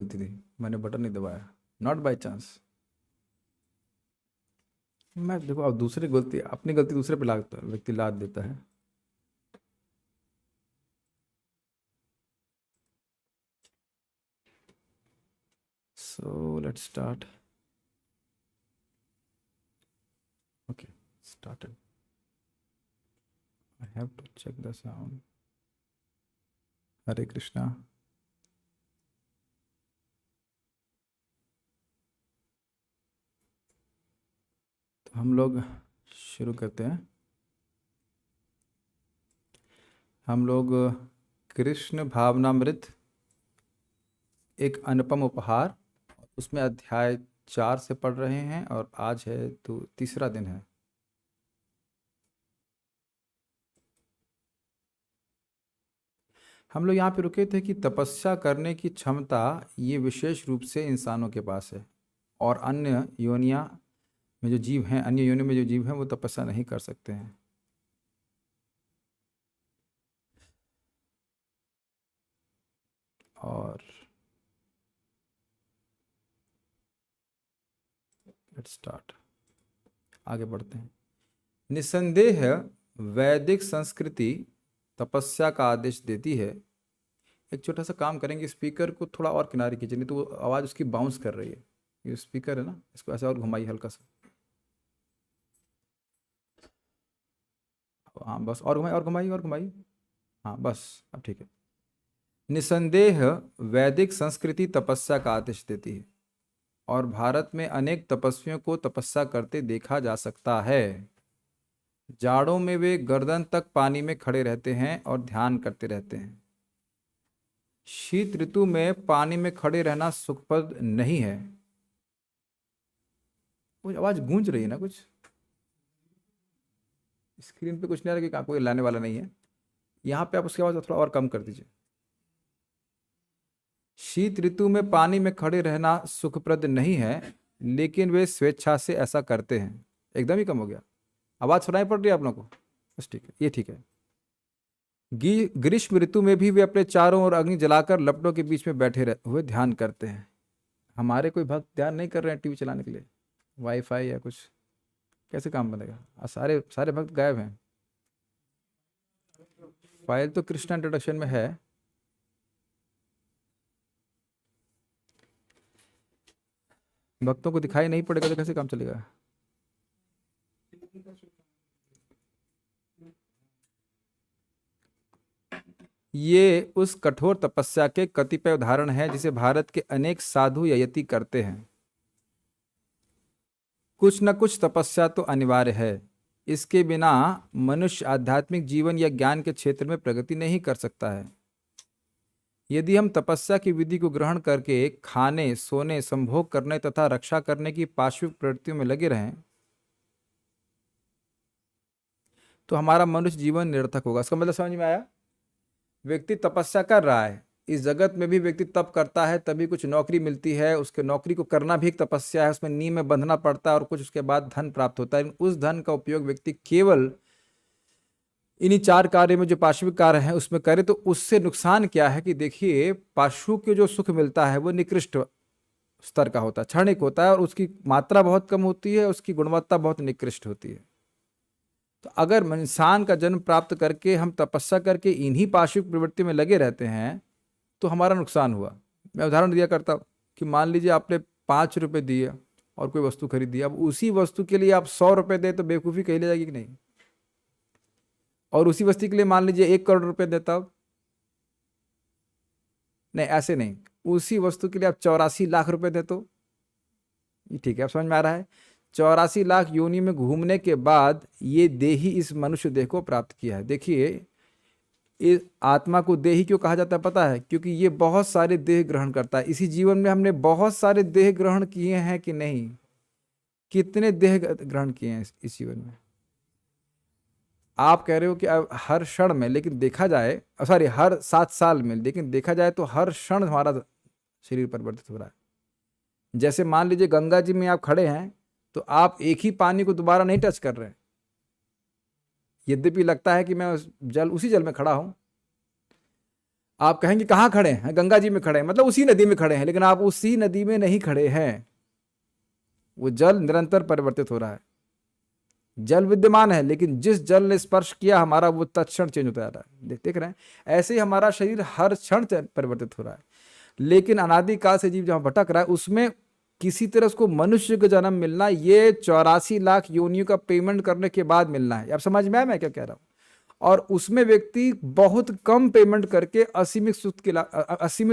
थी, मैंने बटन नहीं दबाया, नॉट बाय चांस। मैं देखो, अब दूसरी गलती, अपनी गलती दूसरे पे लादता व्यक्ति लाद देता है। So let's start. Okay, started. I have to check the sound. Hare Krishna. तो हम लोग शुरू करते हैं। हम लोग कृष्ण भावनामृत एक अनुपम उपहार, उसमें अध्याय 4 से पढ़ रहे हैं, और आज है तो तीसरा दिन है। हम लोग यहाँ पे रुके थे कि तपस्या करने की क्षमता ये विशेष रूप से इंसानों के पास है, और अन्य योनियाँ में जो जीव हैं, अन्य योनि में जो जीव हैं वो तपस्या नहीं कर सकते हैं। और लेट्स स्टार्ट, आगे बढ़ते हैं। निस्संदेह वैदिक संस्कृति तपस्या का आदेश देती है। एक छोटा सा काम करेंगे, स्पीकर को थोड़ा और किनारे खींचिए, नहीं तो वो आवाज़ उसकी बाउंस कर रही है। ये स्पीकर है ना, इसको ऐसे और घुमाइए हल्का सा। हाँ बस, और घुमाइए, और घुमाइए, और घुमाइए। हाँ बस, अब ठीक है। निस्संदेह वैदिक संस्कृति तपस्या का आदेश देती है, और भारत में अनेक तपस्वियों को तपस्या करते देखा जा सकता है। जाड़ों में वे गर्दन तक पानी में खड़े रहते हैं और ध्यान करते रहते हैं। शीत ऋतु में पानी में खड़े रहना सुखप्रद नहीं है। कुछ आवाज गूंज रही है ना, कुछ स्क्रीन पे कुछ नहीं आ रहा, कि कोई लाने वाला नहीं है। यहाँ पे आप उसकी आवाज थोड़ा और कम कर दीजिए। शीत ऋतु में पानी में खड़े रहना सुखप्रद नहीं है, लेकिन वे स्वेच्छा से ऐसा करते हैं। एकदम ही कम हो गया, आवाज सुनाई पड़ रही है आप लोगों को? बस ठीक है, ये ठीक है। ग्रीष्म ऋतु में भी वे अपने चारों ओर अग्नि जलाकर लपटों के बीच में बैठे हुए ध्यान करते हैं। हमारे कोई भक्त ध्यान नहीं कर रहे हैं टीवी चलाने के लिए, वाईफाई या कुछ, कैसे काम बनेगा? सारे सारे भक्त गायब हैं। फाइल तो कृष्णा इंट्रोडक्शन में है। भक्तों को दिखाई नहीं पड़ेगा तो कैसे काम चलेगा? ये उस कठोर तपस्या के कतिपय उदाहरण हैं जिसे भारत के अनेक साधु या यति करते हैं। कुछ न कुछ तपस्या तो अनिवार्य है। इसके बिना मनुष्य आध्यात्मिक जीवन या ज्ञान के क्षेत्र में प्रगति नहीं कर सकता है। यदि हम तपस्या की विधि को ग्रहण करके खाने, सोने, संभोग करने तथा रक्षा करने की पार्श्विक प्रवृत्तियों में लगे रहें तो हमारा मनुष्य जीवन निरर्थक होगा। इसका मतलब समझ में आया? व्यक्ति तपस्या कर रहा है, इस जगत में भी व्यक्ति तप करता है तभी कुछ नौकरी मिलती है, उसके नौकरी को करना भी एक तपस्या है, उसमें नींव में बंधना पड़ता है और कुछ उसके बाद धन प्राप्त होता है। उस धन का उपयोग व्यक्ति केवल इन्हीं 4 कार्य में, जो पार्श्विक कार्य हैं, उसमें करे तो उससे नुकसान क्या है कि देखिए, पार्श्व के जो सुख मिलता है वो निकृष्ट स्तर का होता है, क्षणिक होता है, और उसकी मात्रा बहुत कम होती है, उसकी गुणवत्ता बहुत निकृष्ट होती है। तो अगर इंसान का जन्म प्राप्त करके हम तपस्या करके इन्हीं पार्श्विक प्रवृत्ति में लगे रहते हैं तो हमारा नुकसान हुआ। मैं उदाहरण दिया करता हूँ कि मान लीजिए आपने 5 रुपए दिए और कोई वस्तु खरीदी, अब उसी वस्तु के लिए आप 100 रुपए दे तो बेवकूफ़ी कही ले जाएगी कि नहीं? और उसी वस्तु के लिए मान लीजिए 1 करोड़ रुपए देता हो, नहीं ऐसे नहीं, उसी वस्तु के लिए आप 84 लाख रुपए दे तो ये ठीक है। आप समझ में आ रहा है? 84 लाख योनि में घूमने के बाद ये देही इस मनुष्य देह को प्राप्त किया है। देखिए, इस आत्मा को देही क्यों कहा जाता है पता है? क्योंकि ये बहुत सारे देह ग्रहण करता है। इसी जीवन में हमने बहुत सारे देह ग्रहण किए हैं कि नहीं? कितने देह ग्रहण किए हैं इस जीवन में? आप कह रहे हो कि अब हर क्षण में, लेकिन देखा जाए, सॉरी हर 7 साल में, लेकिन देखा जाए तो हर क्षण हमारा शरीर परिवर्तित हो रहा है। जैसे मान लीजिए गंगा जी में आप खड़े हैं तो आप एक ही पानी को दोबारा नहीं टच कर रहे हैं, यद्यपि लगता है कि मैं उसी जल में खड़ा हूं, आप कहेंगे कहाँ खड़े हैं? गंगा जी में खड़े हैं, मतलब उसी नदी में खड़े हैं, लेकिन आप उसी नदी में नहीं खड़े हैं। वो जल निरंतर परिवर्तित हो रहा है। जल विद्यमान है, लेकिन जिस जल ने स्पर्श किया हमारा, वो तत्क्षण चेंज होता जा रहा है। देख रहे हैं? ऐसे ही हमारा शरीर हर क्षण परिवर्तित हो रहा है। लेकिन अनादिकाल से जीव जहां भटक रहा है, उसमें किसी तरह उसको मनुष्य का जन्म मिलना, ये 84 लाख योनियों का पेमेंट करने के बाद मिलना है। अब समझ में आया मैं क्या कह रहा हूं? और उसमें व्यक्ति बहुत कम पेमेंट करके असीमित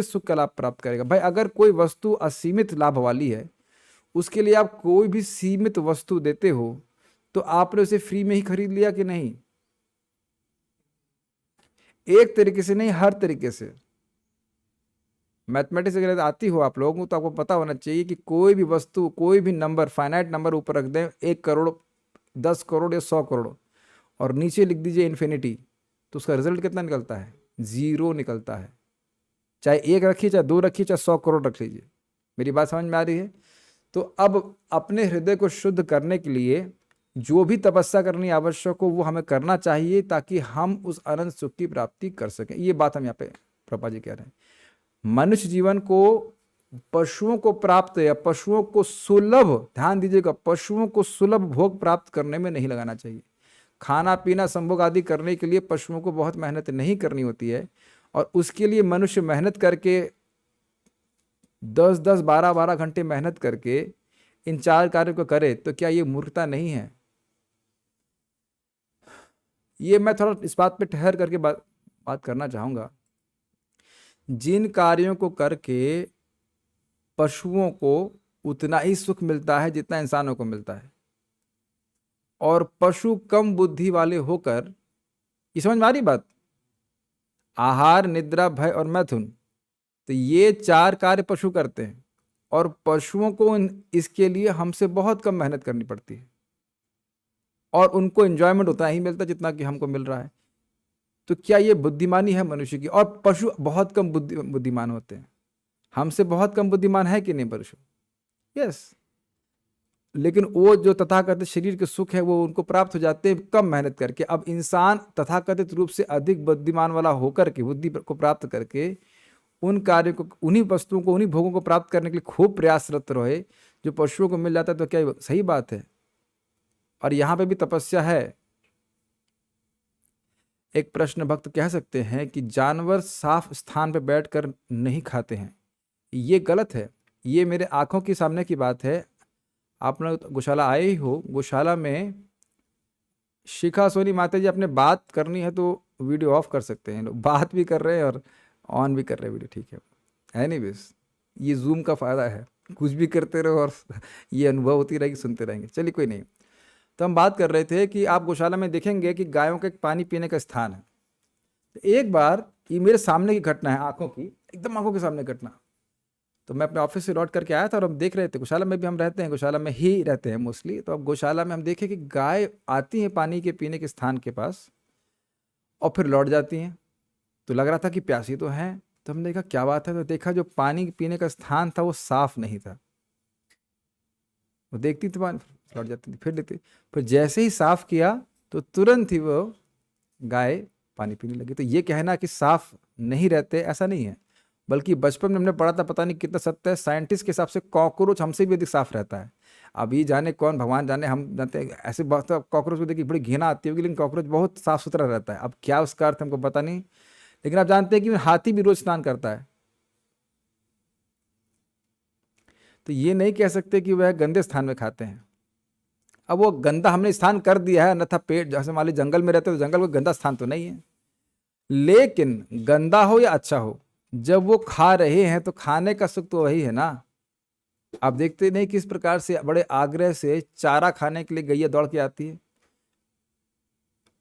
सुख का लाभ प्राप्त करेगा। भाई अगर कोई वस्तु असीमित लाभ वाली है, उसके लिए आप कोई भी सीमित वस्तु देते हो, तो आपने उसे फ्री में ही खरीद लिया कि नहीं? एक तरीके से नहीं, हर तरीके से। मैथमेटिक्स अगर आती हो आप लोगों को, तो आपको पता होना चाहिए कि कोई भी वस्तु, कोई भी नंबर, फाइनाइट नंबर ऊपर रख दें, 1 करोड़, 10 करोड़ या 100 करोड़, और नीचे लिख दीजिए इन्फिनिटी, तो उसका रिजल्ट कितना निकलता है? 0 निकलता है। चाहे 1 रखिए, चाहे 2 रखिए, चाहे 100 करोड़ रख लीजिए। मेरी बात समझ में आ रही है? तो अब अपने हृदय को शुद्ध करने के लिए जो भी तपस्या करनी आवश्यक हो, वो हमें करना चाहिए, ताकि हम उस अनंत सुख की प्राप्ति कर सकें। ये बात हम यहाँ पे प्रभा जी कह रहे हैं। मनुष्य जीवन को पशुओं को प्राप्त या पशुओं को सुलभ, ध्यान दीजिएगा, पशुओं को सुलभ भोग प्राप्त करने में नहीं लगाना चाहिए। खाना पीना संभोग आदि करने के लिए पशुओं को बहुत मेहनत नहीं करनी होती है, और उसके लिए मनुष्य मेहनत करके 10-10, 12-12 घंटे मेहनत करके इन 4 कार्यों को करे, तो क्या ये मूर्खता नहीं है? ये मैं थोड़ा इस बात पे ठहर करके बात करना चाहूंगा। जिन कार्यों को करके पशुओं को उतना ही सुख मिलता है जितना इंसानों को मिलता है, और पशु कम बुद्धि वाले होकर, ये समझ में आ रही बात? आहार, निद्रा, भय और मैथुन, तो ये 4 कार्य पशु करते हैं, और पशुओं को इसके लिए हमसे बहुत कम मेहनत करनी पड़ती है, और उनको एंजॉयमेंट उतना ही मिलता है जितना कि हमको मिल रहा है। तो क्या ये बुद्धिमानी है मनुष्य की? और पशु बहुत कम बुद्धिमान होते हैं, हमसे बहुत कम बुद्धिमान है कि नहीं पशु? यस। लेकिन वो जो तथाकथित शरीर के सुख है, वो उनको प्राप्त हो जाते हैं कम मेहनत करके। अब इंसान तथाकथित रूप से अधिक बुद्धिमान वाला होकर के, बुद्धि को प्राप्त करके, उन कार्यों को, उन्हीं वस्तुओं को, उन्हीं भोगों को प्राप्त करने के लिए खूब प्रयासरत रहे, जो पशुओं को मिल जाता है। तो क्या सही बात है? और यहां पे भी तपस्या है। एक प्रश्न भक्त कह सकते हैं कि जानवर साफ स्थान पर बैठकर नहीं खाते हैं, ये गलत है। ये मेरे आंखों के सामने की बात है। आप लोग गौशाला आए ही हो, गौशाला में शिखा सोनी माता जी, अपने बात करनी है तो वीडियो ऑफ कर सकते हैं। लोग बात भी कर रहे हैं और ऑन भी कर रहे हैं वीडियो, ठीक है। एनीवेज, ये जूम का फ़ायदा है, कुछ भी करते रहो और ये अनुभव होती रहेगी, सुनते रहेंगे। चलिए कोई नहीं। तो हम बात कर रहे थे कि आप गौशाला में देखेंगे कि गायों का एक पानी पीने का स्थान है। तो एक बार, ये मेरे सामने की घटना है, आंखों की, एकदम आंखों के सामने घटना। तो मैं अपने ऑफिस से लौट करके आया था, और हम देख रहे थे, गौशाला में भी हम रहते हैं, गौशाला में ही रहते हैं मोस्टली। तो अब गौशाला में हम देखे कि गाय आती हैं पानी के पीने के स्थान के पास, और फिर लौट जाती हैं। तो लग रहा था कि प्यासी तो हैं। तो हमने देखा क्या बात है, तो देखा जो पानी पीने का स्थान था वो साफ नहीं था। वो देखती थी पानी, लौट जाती थी, फिर लेती, फिर जैसे ही साफ किया तो तुरंत ही वो गाय पानी पीने लगी। तो ये कहना कि साफ नहीं रहते, ऐसा नहीं है। बल्कि बचपन में हमने पढ़ा था, पता नहीं कितना सत्य है, साइंटिस्ट के हिसाब से कॉकरोच हमसे भी अधिक साफ रहता है। अभी जाने कौन, भगवान जाने, हम जानते हैं ऐसे बहुत कॉकरोच को देखिए बड़ी घृणा आती होगी, लेकिन कॉकरोच बहुत साफ सुथरा रहता है। अब क्या उसका अर्थ हमको पता नहीं, लेकिन आप जानते हैं कि हाथी भी रोज स्नान करता है। तो ये नहीं कह सकते कि वह गंदे स्थान में खाते हैं। अब वो गंदा हमने स्थान कर दिया है, अन्यथा पेट, जैसे मान लीजिए जंगल में रहते हैं, तो जंगल में गंदा स्थान तो नहीं है। लेकिन गंदा हो या अच्छा हो, जब वो खा रहे हैं तो खाने का सुख तो वही है ना। आप देखते नहीं किस प्रकार से बड़े आग्रह से चारा खाने के लिए गैया दौड़ के आती है।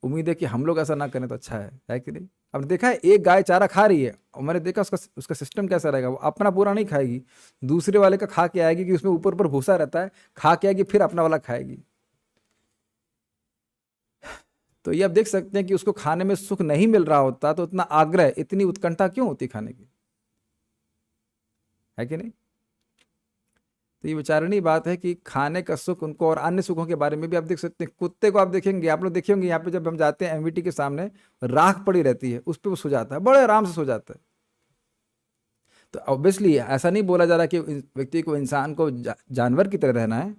उम्मीद है कि हम लोग ऐसा ना करें तो अच्छा है कि नहीं? अब देखा है, एक गाय चारा खा रही है, और मैंने देखा उसका सिस्टम कैसा रहेगा। वो अपना पूरा नहीं खाएगी, दूसरे वाले का खा के आएगी, कि उसमें ऊपर ऊपर भूसा रहता है, खा के आएगी, फिर अपना वाला खाएगी। तो ये आप देख सकते हैं कि उसको खाने में सुख नहीं मिल रहा होता तो इतना आग्रह, इतनी उत्कंठा क्यों होती खाने की, है कि नहीं? तो ये विचारणीय बात है कि खाने का सुख उनको, और अन्य सुखों के बारे में भी आप देख सकते हैं। कुत्ते को आप देखेंगे, आप लोग देखेंगे यहाँ पे जब हम जाते हैं एमवीटी के सामने राख पड़ी रहती है, उस पर वो सो जाता है, बड़े आराम से सो जाता है। तो ऑब्वियसली ऐसा नहीं बोला जा रहा कि व्यक्ति को, इंसान को जानवर की तरह रहना है,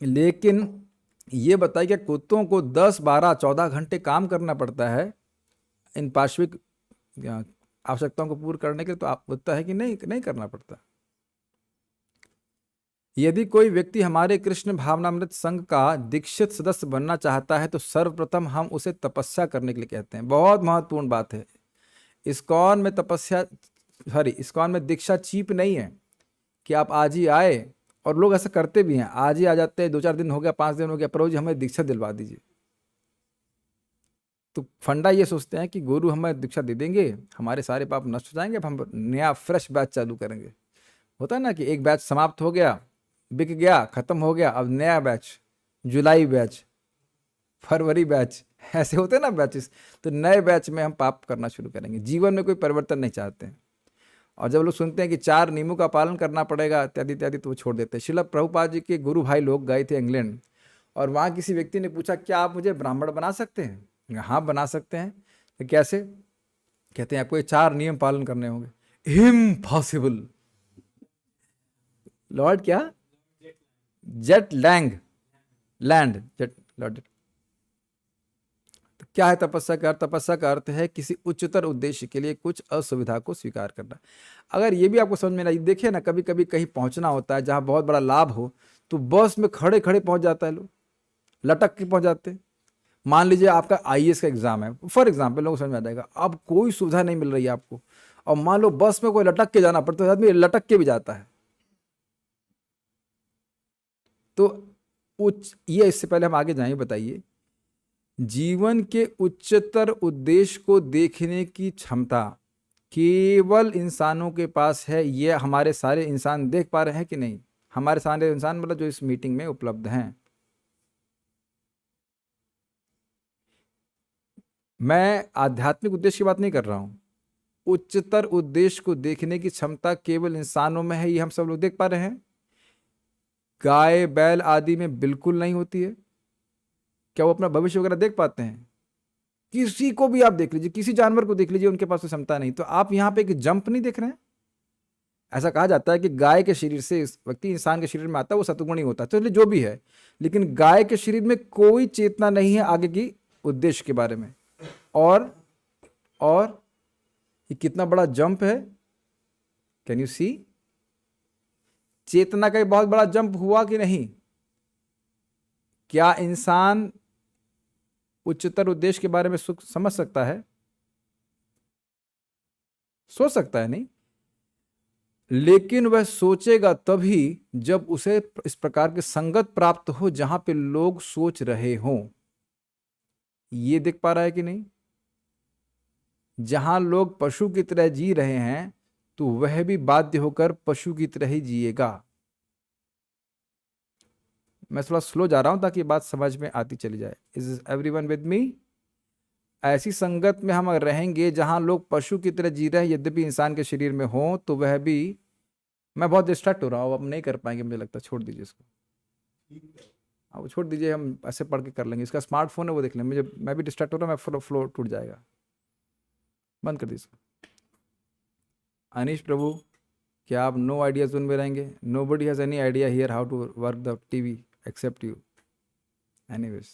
लेकिन ये बताइए कि कुत्तों को 10, 12, 14 घंटे काम करना पड़ता है इन पार्श्विक आवश्यकताओं को पूर्ण करने के लिए, तो आप होता है कि नहीं, नहीं करना पड़ता। यदि कोई व्यक्ति हमारे कृष्ण भावनामृत संघ का दीक्षित सदस्य बनना चाहता है तो सर्वप्रथम हम उसे तपस्या करने के लिए कहते हैं। बहुत महत्वपूर्ण बात है। इस्कॉन में इस्कॉन में दीक्षा चीप नहीं है कि आप आज ही आए, और लोग ऐसा करते भी हैं, आज ही आ जाते हैं, 2-4 दिन हो गया, 5 दिन हो गया, प्रभु जी हमें दीक्षा दिलवा दीजिए। तो फंडा ये सोचते हैं कि गुरु हमें दीक्षा दे देंगे, हमारे सारे पाप नष्ट हो जाएंगे, अब हम नया फ्रेश बैच चालू करेंगे। होता है ना कि एक बैच समाप्त हो गया, बिक गया, खत्म हो गया, अब नया बैच, जुलाई बैच, फरवरी बैच, ऐसे होते हैं ना बैचेस। तो नए बैच में हम पाप करना शुरू करेंगे, जीवन में कोई परिवर्तन नहीं चाहते हैं। और जब लोग सुनते हैं कि 4 नियमों का पालन करना पड़ेगा इत्यादि इत्यादि, तो वो छोड़ देते हैं। श्रील प्रभुपाद जी के गुरु भाई लोग गए थे इंग्लैंड, और वहाँ किसी व्यक्ति ने पूछा, क्या आप मुझे ब्राह्मण बना सकते हैं? हाँ बना सकते हैं। तो कैसे? कहते हैं आपको ये 4 नियम पालन करने होंगे। इम्पॉसिबल। लॉर्ड क्या? Jet land jet Lord. तो क्या है तपस्या का अर्थ? तपस्या का अर्थ है किसी उच्चतर उद्देश्य के लिए कुछ असुविधा को स्वीकार करना। अगर ये भी आपको समझ में नहीं, देखिए ना, कभी कभी कहीं पहुंचना होता है जहां बहुत बड़ा लाभ हो, तो बस में खड़े खड़े पहुंच जाता है, लोग लटक के पहुंच जाते हैं। मान लीजिए आपका आईएएस का एग्जाम है, फॉर एग्जाम्पल, लोगों को समझ में आ जाएगा। अब कोई सुविधा नहीं मिल रही है आपको, और मान लो बस में कोई लटक के जाना पड़ता है, आदमी लटक के भी जाता है। तो ये, इससे पहले हम आगे जाएंगे, बताइए, जीवन के उच्चतर उद्देश्य को देखने की क्षमता केवल इंसानों के पास है। ये हमारे सारे इंसान देख पा रहे हैं कि नहीं? हमारे सारे इंसान मतलब जो इस मीटिंग में उपलब्ध हैं। मैं आध्यात्मिक उद्देश्य की बात नहीं कर रहा हूं, उच्चतर उद्देश्य को देखने की क्षमता केवल इंसानों में है। ये हम सब लोग देख पा रहे हैं। गाय बैल आदि में बिल्कुल नहीं होती है। क्या वो अपना भविष्य वगैरह देख पाते हैं? किसी को भी आप देख लीजिए, किसी जानवर को देख लीजिए, उनके पास तो क्षमता नहीं। तो आप यहाँ पे एक जंप नहीं देख रहे हैं? ऐसा कहा जाता है कि गाय के शरीर से व्यक्ति इंसान के शरीर में आता है, वो सतुगुणी होता है, तो जो भी है, लेकिन गाय के शरीर में कोई चेतना नहीं है आगे की उद्देश्य के बारे में। और ये कितना बड़ा जंप है, कैन यू सी? चेतना का एक बहुत बड़ा जंप हुआ कि नहीं? क्या इंसान उच्चतर उद्देश्य के बारे में समझ सकता है? सोच सकता है नहीं? लेकिन वह सोचेगा तभी जब उसे इस प्रकार की संगत प्राप्त हो जहां पे लोग सोच रहे हों। ये देख पा रहा है कि नहीं? जहां लोग पशु की तरह जी रहे हैं, तो वह भी बाध्य होकर पशु की तरह ही जिएगा। मैं थोड़ा स्लो जा रहा हूं ताकि बात समझ में आती चली जाए। Is everyone with me? ऐसी संगत में हम रहेंगे जहां लोग पशु की तरह जी रहे हैं, यद्यपि इंसान के शरीर में हो, तो वह भी, मैं बहुत डिस्ट्रैक्ट हो रहा हूँ, अब नहीं कर पाएंगे मुझे लगता है, छोड़ दीजिए इसको। हाँ वो छोड़ दीजिए, हम ऐसे पढ़ के कर लेंगे। इसका स्मार्टफोन है, वो देख लें। मैं भी डिस्ट्रैक्ट हो रहा हूँ, मैं फ्लो टूट जाएगा। बंद कर दीजिए। अनीश प्रभु, क्या आप नो आइडिया जोन में रहेंगे? Nobody has any idea here how to work the TV except you. Anyways,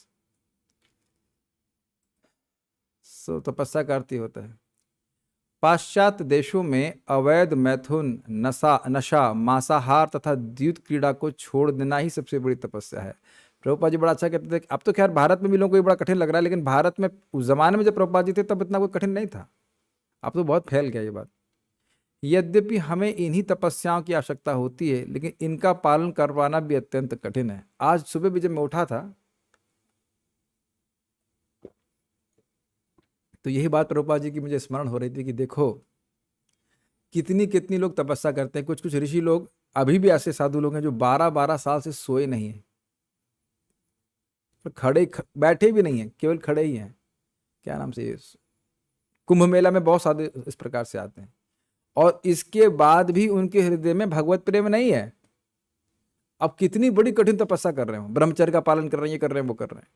so तपस्या का अर्थ ही होता है। पाश्चात्य देशों में अवैध मैथुन, नशा, मांसाहार तथा द्यूत क्रीड़ा को छोड़ देना ही सबसे बड़ी तपस्या है। प्रभुपाद जी बड़ा अच्छा कहते थे। अब तो खैर भारत में भी लोगों को ये बड़ा कठिन लग रहा है, लेकिन भारत में उस जमाने में जब प्रभुपाद जी थे तब इतना कोई कठिन नहीं था। अब तो बहुत फैल गया ये बात। यद्यपि हमें इन्हीं तपस्याओं की आवश्यकता होती है, लेकिन इनका पालन करवाना भी अत्यंत कठिन है। आज सुबह भी जब मैं उठा था, तो यही बात प्रभुपाद जी की मुझे स्मरण हो रही थी कि देखो कितनी कितनी लोग तपस्या करते हैं। कुछ कुछ ऋषि लोग, अभी भी ऐसे साधु लोग हैं जो 12-12 साल से सोए नहीं है, बैठे भी नहीं है, केवल खड़े ही हैं। क्या नाम से, कुंभ मेला में बहुत साधु इस प्रकार से आते हैं, और इसके बाद भी उनके हृदय में भगवत प्रेम नहीं है। अब कितनी बड़ी कठिन तपस्या कर रहे हो, ब्रह्मचर्य का पालन कर रहे हैं, ये कर रहे हैं, वो कर रहे हैं।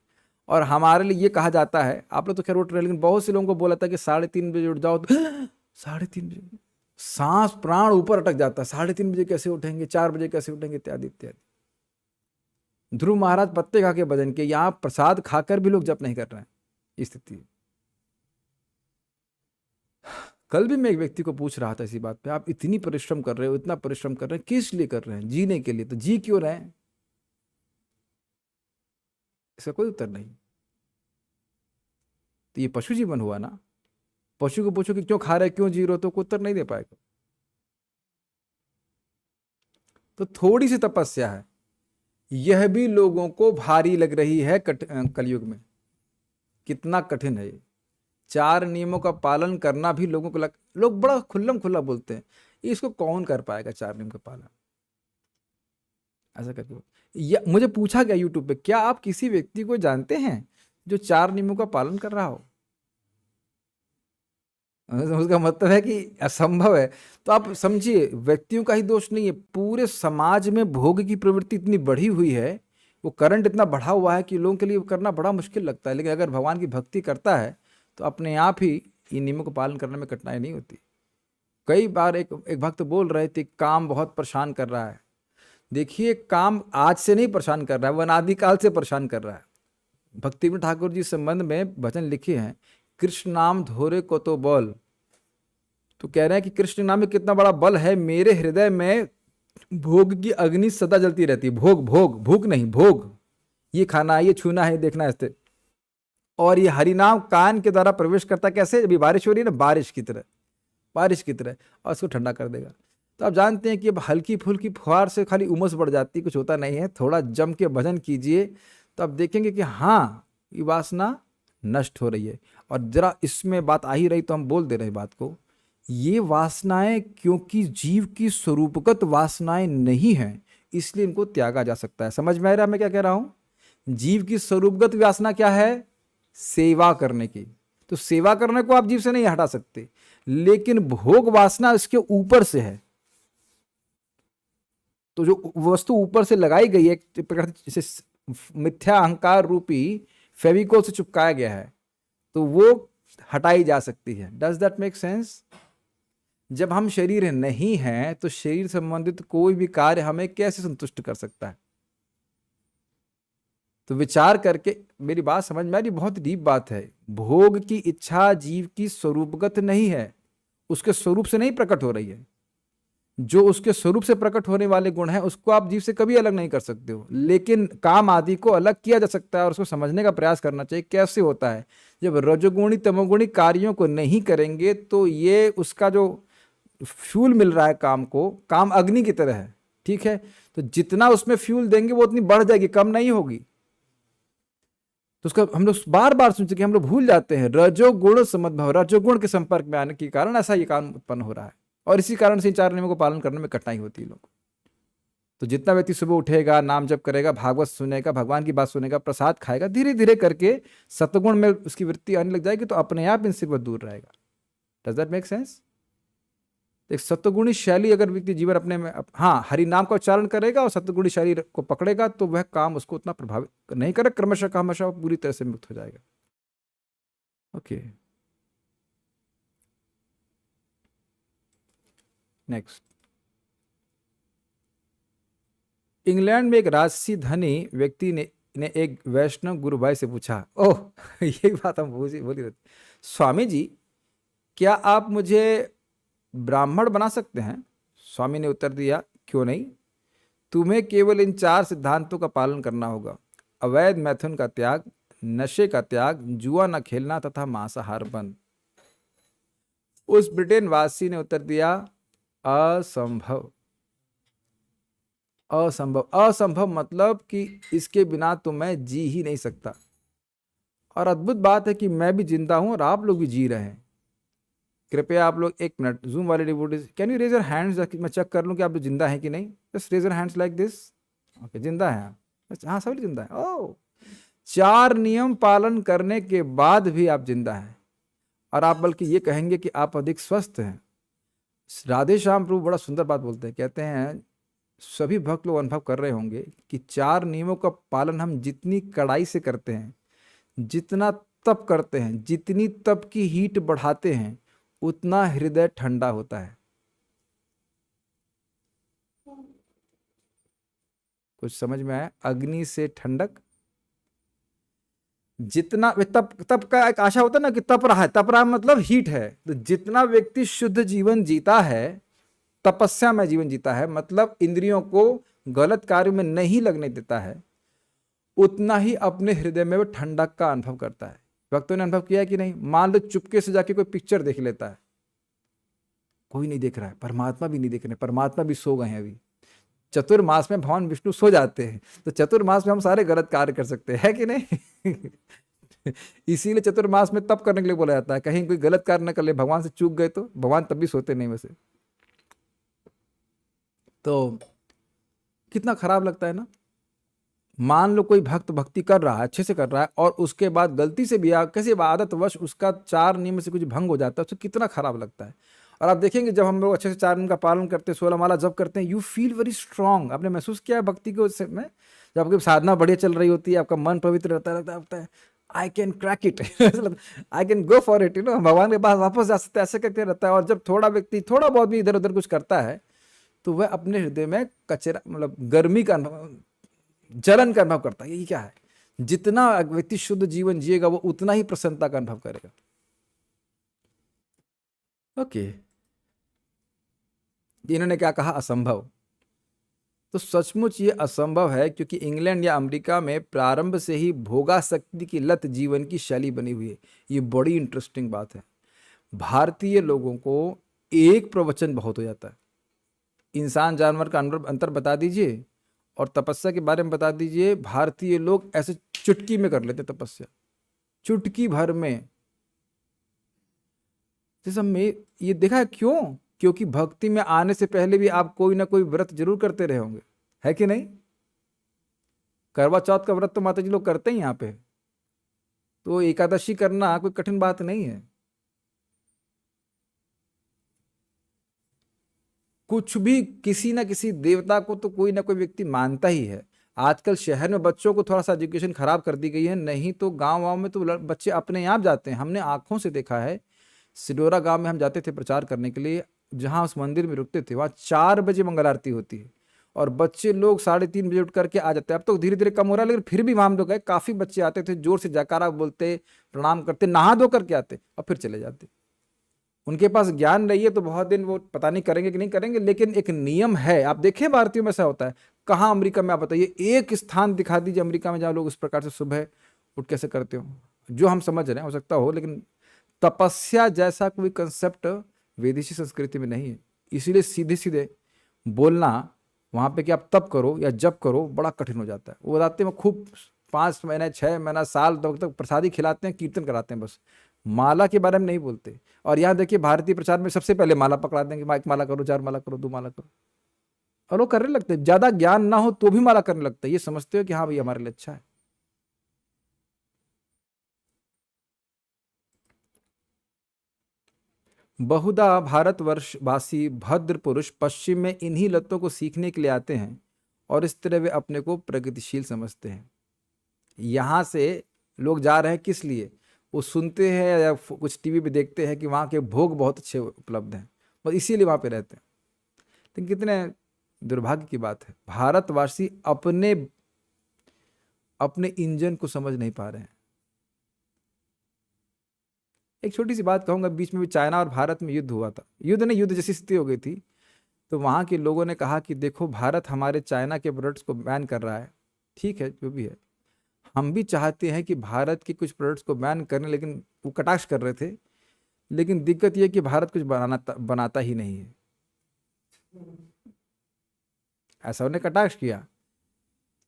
और हमारे लिए ये कहा जाता है, आप लोग तो खैर उठ रहे हैं, लेकिन बहुत से लोगों को बोला था कि 3:30 बजे उठ जाओ, तो 3:30 बजे सांस प्राण ऊपर अटक जाता है। 3:30 बजे कैसे उठेंगे, 4 बजे कैसे उठेंगे, इत्यादि इत्यादि। ध्रुव महाराज पत्ते खा के भजन के, यहाँ प्रसाद खाकर भी लोग जप नहीं कर रहे हैं, इस स्थिति। कल भी मैं एक व्यक्ति को पूछ रहा था इसी बात पे, आप इतनी परिश्रम कर रहे हो, इतना परिश्रम कर रहे हैं, किस लिए कर रहे हैं? जीने के लिए। तो जी क्यों रहे हैं? इसका कोई उत्तर नहीं। तो ये पशु जीवन हुआ ना। पशु को पूछो कि क्यों खा रहे, क्यों जी रहे हो, तो कोई उत्तर नहीं दे पाएगा। तो थोड़ी सी तपस्या है, यह भी लोगों को भारी लग रही है कलयुग में। कितना कठिन है ये। 4 नियमों का पालन करना भी लोगों को लोग बड़ा खुल्लम खुल्ला बोलते हैं, इसको कौन कर पाएगा 4 नियम का पालन, ऐसा करके। मुझे पूछा गया यूट्यूब पे, क्या आप किसी व्यक्ति को जानते हैं जो 4 नियमों का पालन कर रहा हो? उसका मतलब है कि असंभव है। तो आप समझिए, व्यक्तियों का ही दोष नहीं है, पूरे समाज में भोग की प्रवृत्ति इतनी बढ़ी हुई है, वो करंट इतना बढ़ा हुआ है कि लोगों के लिए करना बड़ा मुश्किल लगता है। लेकिन अगर भगवान की भक्ति करता है तो अपने आप ही इन नियमों को पालन करने में कठिनाई नहीं होती। कई बार एक भक्त बोल रहे थे, काम बहुत परेशान कर रहा है। देखिए, काम आज से नहीं परेशान कर रहा है, वह अनादिकाल से परेशान कर रहा है। भक्तिविनोद ठाकुर जी संबंध में वचन लिखे हैं, कृष्ण नाम धोरे को तो बल। तो कह रहे हैं कि कृष्ण नाम में कितना बड़ा बल है। मेरे हृदय में भोग की अग्नि सदा जलती रहती है। भोग, भोग, भूख नहीं, भोग। ये खाना है, ये छूना है, देखना है ऐसे। और ये हरिनाम कान के द्वारा प्रवेश करता, कैसे? अभी बारिश हो रही है ना, बारिश की तरह, बारिश की तरह, और उसको ठंडा कर देगा। तो आप जानते हैं कि अब हल्की फुल्की फुहार से खाली उमस बढ़ जाती, कुछ होता नहीं है। थोड़ा जम के भजन कीजिए तो आप देखेंगे कि हाँ, ये वासना नष्ट हो रही है। और जरा इसमें बात आ ही रही तो हम बोल दे रहे बात को, ये वासनाएं क्योंकि जीव की स्वरूपगत वासनाएं नहीं हैं, इसलिए इनको त्यागा जा सकता है। समझ में आ रहा है मैं क्या कह रहा हूं? जीव की स्वरूपगत वासना क्या है? सेवा करने की। तो सेवा करने को आप जीव से नहीं हटा सकते, लेकिन भोग वासना इसके ऊपर से है। तो जो वस्तु ऊपर से लगाई गई है, जैसे मिथ्या अहंकार रूपी फेविकोल से चिपकाया गया है, तो वो हटाई जा सकती है। Does that make sense? जब हम शरीर नहीं हैं तो शरीर संबंधित कोई भी कार्य हमें कैसे संतुष्ट कर सकता है? तो विचार करके मेरी बात समझ में आ रही? बहुत डीप बात है। भोग की इच्छा जीव की स्वरूपगत नहीं है, उसके स्वरूप से नहीं प्रकट हो रही है। जो उसके स्वरूप से प्रकट होने वाले गुण हैं उसको आप जीव से कभी अलग नहीं कर सकते हो, लेकिन काम आदि को अलग किया जा सकता है और उसको समझने का प्रयास करना चाहिए। कैसे होता है? जब रजोगुणी तमोगुणी कार्यों को नहीं करेंगे तो ये उसका जो फ्यूल मिल रहा है काम को, काम अग्नि की तरह है, ठीक है? तो जितना उसमें फ्यूल देंगे वो उतनी बढ़ जाएगी, कम नहीं होगी। तो उसका हम लोग बार बार सुन चुके, हम लोग भूल जाते हैं। रजोगुण समद्भव, रजोगुण के संपर्क में आने के कारण ऐसा ये कारण उत्पन्न हो रहा है, और इसी कारण से 4 नियमों को पालन करने में कठिनाई होती है लोगों को। तो जितना व्यक्ति सुबह उठेगा, नाम जप करेगा, भागवत सुनेगा, भगवान की बात सुनेगा, प्रसाद खाएगा, धीरे धीरे करके सतगुण में उसकी वृत्ति आने लग जाएगी, तो अपने आप इनसे वह दूर रहेगा। Does that make sense? एक सत्वगुणी शैली अगर व्यक्ति जीवन अपने में, हाँ, हरि नाम का उच्चारण करेगा और सत्वगुणी शैली को पकड़ेगा तो वह काम उसको उतना प्रभावित नहीं करेगा, क्रमशः क्रमशः पूरी तरह से मुक्त हो जाएगा। Okay, next. इंग्लैंड में एक राजसी धनी व्यक्ति ने एक वैष्णव गुरु भाई से पूछा, ओह ये बात हम बोली रहते, स्वामी जी क्या आप मुझे ब्राह्मण बना सकते हैं? स्वामी ने उत्तर दिया, क्यों नहीं, तुम्हें केवल इन 4 सिद्धांतों का पालन करना होगा: अवैध मैथुन का त्याग, नशे का त्याग, जुआ न खेलना तथा मांसाहार बंद। उस ब्रिटेन वासी ने उत्तर दिया, असंभव। असंभव, असंभव मतलब कि इसके बिना तो मैं जी ही नहीं सकता। और अद्भुत बात है कि मैं भी जिंदा हूं और आप लोग भी जी रहे हैं। कृपया आप लोग 1 मिनट, जूम वाले devotees, can you raise your hands, मैं चेक कर लूं कि आप लोग जिंदा हैं कि नहीं। Just raise your hands like this. Okay, जिंदा है आप? हाँ, सभी जिंदा है। ओह, 4 नियम पालन करने के बाद भी आप जिंदा हैं, और आप बल्कि ये कहेंगे कि आप अधिक स्वस्थ हैं। राधे श्याम प्रभु बड़ा सुंदर बात बोलते हैं, कहते हैं सभी भक्त लोग अनुभव कर रहे होंगे कि 4 नियमों का पालन हम जितनी कड़ाई से करते हैं, जितना तप करते हैं, जितनी तप की हीट बढ़ाते हैं, उतना हृदय ठंडा होता है। कुछ समझ में आया? अग्नि से ठंडक, जितना तप, तप का एक आशा होता है ना कि तप रहा है, तप रहा मतलब हीट है। तो जितना व्यक्ति शुद्ध जीवन जीता है, तपस्या में जीवन जीता है, मतलब इंद्रियों को गलत कार्य में नहीं लगने देता है, उतना ही अपने हृदय में वो ठंडक का अनुभव करता है। भक्तों ने अनुभव किया है कि नहीं? मान लो चुपके से जाके कोई पिक्चर देख लेता है, कोई नहीं देख रहा है, परमात्मा भी नहीं देख रहे, परमात्मा भी सो गए हैं अभी। चतुर्मास में भगवान विष्णु सो जाते हैं, तो चतुर्मास में हम सारे गलत कार्य कर सकते हैं कि नहीं? इसीलिए चतुर्मास में तप करने के लिए बोला जाता है, कहीं कोई गलत कार्य न कर ले, भगवान से चूक गए तो भगवान तब भी सोते नहीं वैसे। तो कितना खराब लगता है ना। मान लो कोई भक्त भक्ति कर रहा है, अच्छे से कर रहा है, और उसके बाद गलती से भी कैसे आदतवश उसका 4 नियम से कुछ भंग हो जाता है, तो कितना खराब लगता है। और आप देखेंगे जब हम लोग अच्छे से 4 नियम का पालन करते हैं, 16 माला जप करते हैं, यू फील वेरी स्ट्रांग। आपने महसूस किया है भक्ति के उस में, जब आपकी साधना बढ़िया चल रही होती है, आपका मन पवित्र रहता है, I can crack it, I can go for it, भगवान के पास वापस जा सकते हैं, ऐसे करके रहता है। और जब थोड़ा व्यक्ति थोड़ा बहुत भी इधर उधर कुछ करता है, तो वह अपने हृदय में कचरा, मतलब गर्मी का अनुभव, जलन का अनुभव करता है। यही क्या है? जितना व्यक्ति शुद्ध जीवन जिएगा, वो उतना ही प्रसन्नता का अनुभव करेगा। ओके, इन्होंने क्या कहा? असंभव। तो सचमुच ये असंभव है, क्योंकि इंग्लैंड या अमेरिका में प्रारंभ से ही भोगासक्ति की लत जीवन की शैली बनी हुई है। ये बड़ी इंटरेस्टिंग बात है। भारतीय लोगों को एक प्रवचन बहुत हो जाता है। इंसान जानवर का अंतर बता दीजिए और तपस्या के बारे में बता दीजिए, भारतीय लोग ऐसे चुटकी में कर लेते तपस्या, चुटकी भर में। जैसा मैं ये देखा है, क्यों? क्योंकि भक्ति में आने से पहले भी आप कोई ना कोई व्रत जरूर करते रहे होंगे, है कि नहीं? करवा चौथ का व्रत तो माता जी लोग करते हैं यहाँ पे, तो एकादशी करना कोई कठिन बात नहीं है। कुछ भी, किसी ना किसी देवता को तो कोई ना कोई व्यक्ति मानता ही है। आजकल शहर में बच्चों को थोड़ा सा एजुकेशन खराब कर दी गई है, नहीं तो गांव में तो बच्चे अपने आप जाते हैं। हमने आंखों से देखा है, सिडोरा गांव में हम जाते थे प्रचार करने के लिए, जहां उस मंदिर में रुकते थे, वहां 4 बजे मंगल आरती होती है, और बच्चे लोग 3:30 बजे उठ करके आ जाते हैं। अब तो धीरे धीरे कम हो रहा है, लेकिन फिर भी वहां हम लोग गए, काफी बच्चे आते थे, जोर से जयकारा बोलते, प्रणाम करते, नहा धो करके आते और फिर चले जाते। उनके पास ज्ञान नहीं है तो बहुत दिन वो पता नहीं करेंगे कि नहीं करेंगे, लेकिन एक नियम है। आप देखें भारतीयों में ऐसा होता है। कहाँ अमेरिका में? आप बताइए एक स्थान दिखा दीजिए अमेरिका में जहाँ लोग इस प्रकार से सुबह उठ कैसे करते हो, जो हम समझ रहे हैं, हो सकता हो, लेकिन तपस्या जैसा कोई कंसेप्ट विदेशी संस्कृति में नहीं है। इसीलिए सीधे सीधे बोलना वहाँ पे कि आप तप करो या जप करो बड़ा कठिन हो जाता है। वो बताते हैं खूब 5 महीने 6 महीना साल तक प्रसादी खिलाते हैं, कीर्तन कराते हैं, बस माला के बारे में नहीं बोलते। और यहाँ देखिए भारतीय प्रचार में सबसे पहले माला पकड़ा देंगे, 1 माला करो, 4 माला करो, 2 माला करो, और वो करने लगते हैं। ज्यादा ज्ञान ना हो तो भी माला करने लगता है, ये समझते हो कि हाँ भाई हमारे लिए अच्छा है। बहुधा भारतवर्षवासी भद्र पुरुष पश्चिम में इन्हीं लतों को सीखने के लिए आते हैं, और इस तरह वे अपने को प्रगतिशील समझते हैं। यहाँ से लोग जा रहे हैं किस लिए? वो सुनते हैं या कुछ टीवी पे देखते हैं कि वहाँ के भोग बहुत अच्छे उपलब्ध हैं, बस इसीलिए वहाँ पे रहते हैं। तो कितने दुर्भाग्य की बात है, भारतवासी अपने अपने इंजन को समझ नहीं पा रहे हैं। एक छोटी सी बात कहूंगा, बीच में भी चाइना और भारत में युद्ध हुआ था, युद्ध जैसी स्थिति हो गई थी, तो वहाँ के लोगों ने कहा कि देखो भारत हमारे चाइना के प्रोडक्ट्स को बैन कर रहा है, ठीक है जो भी है, हम भी चाहते हैं कि भारत के कुछ प्रोडक्ट्स को बैन करें, लेकिन वो कटाक्ष कर रहे थे। लेकिन दिक्कत ये कि भारत कुछ बनाता ही नहीं है, ऐसा उन्हें कटाक्ष किया।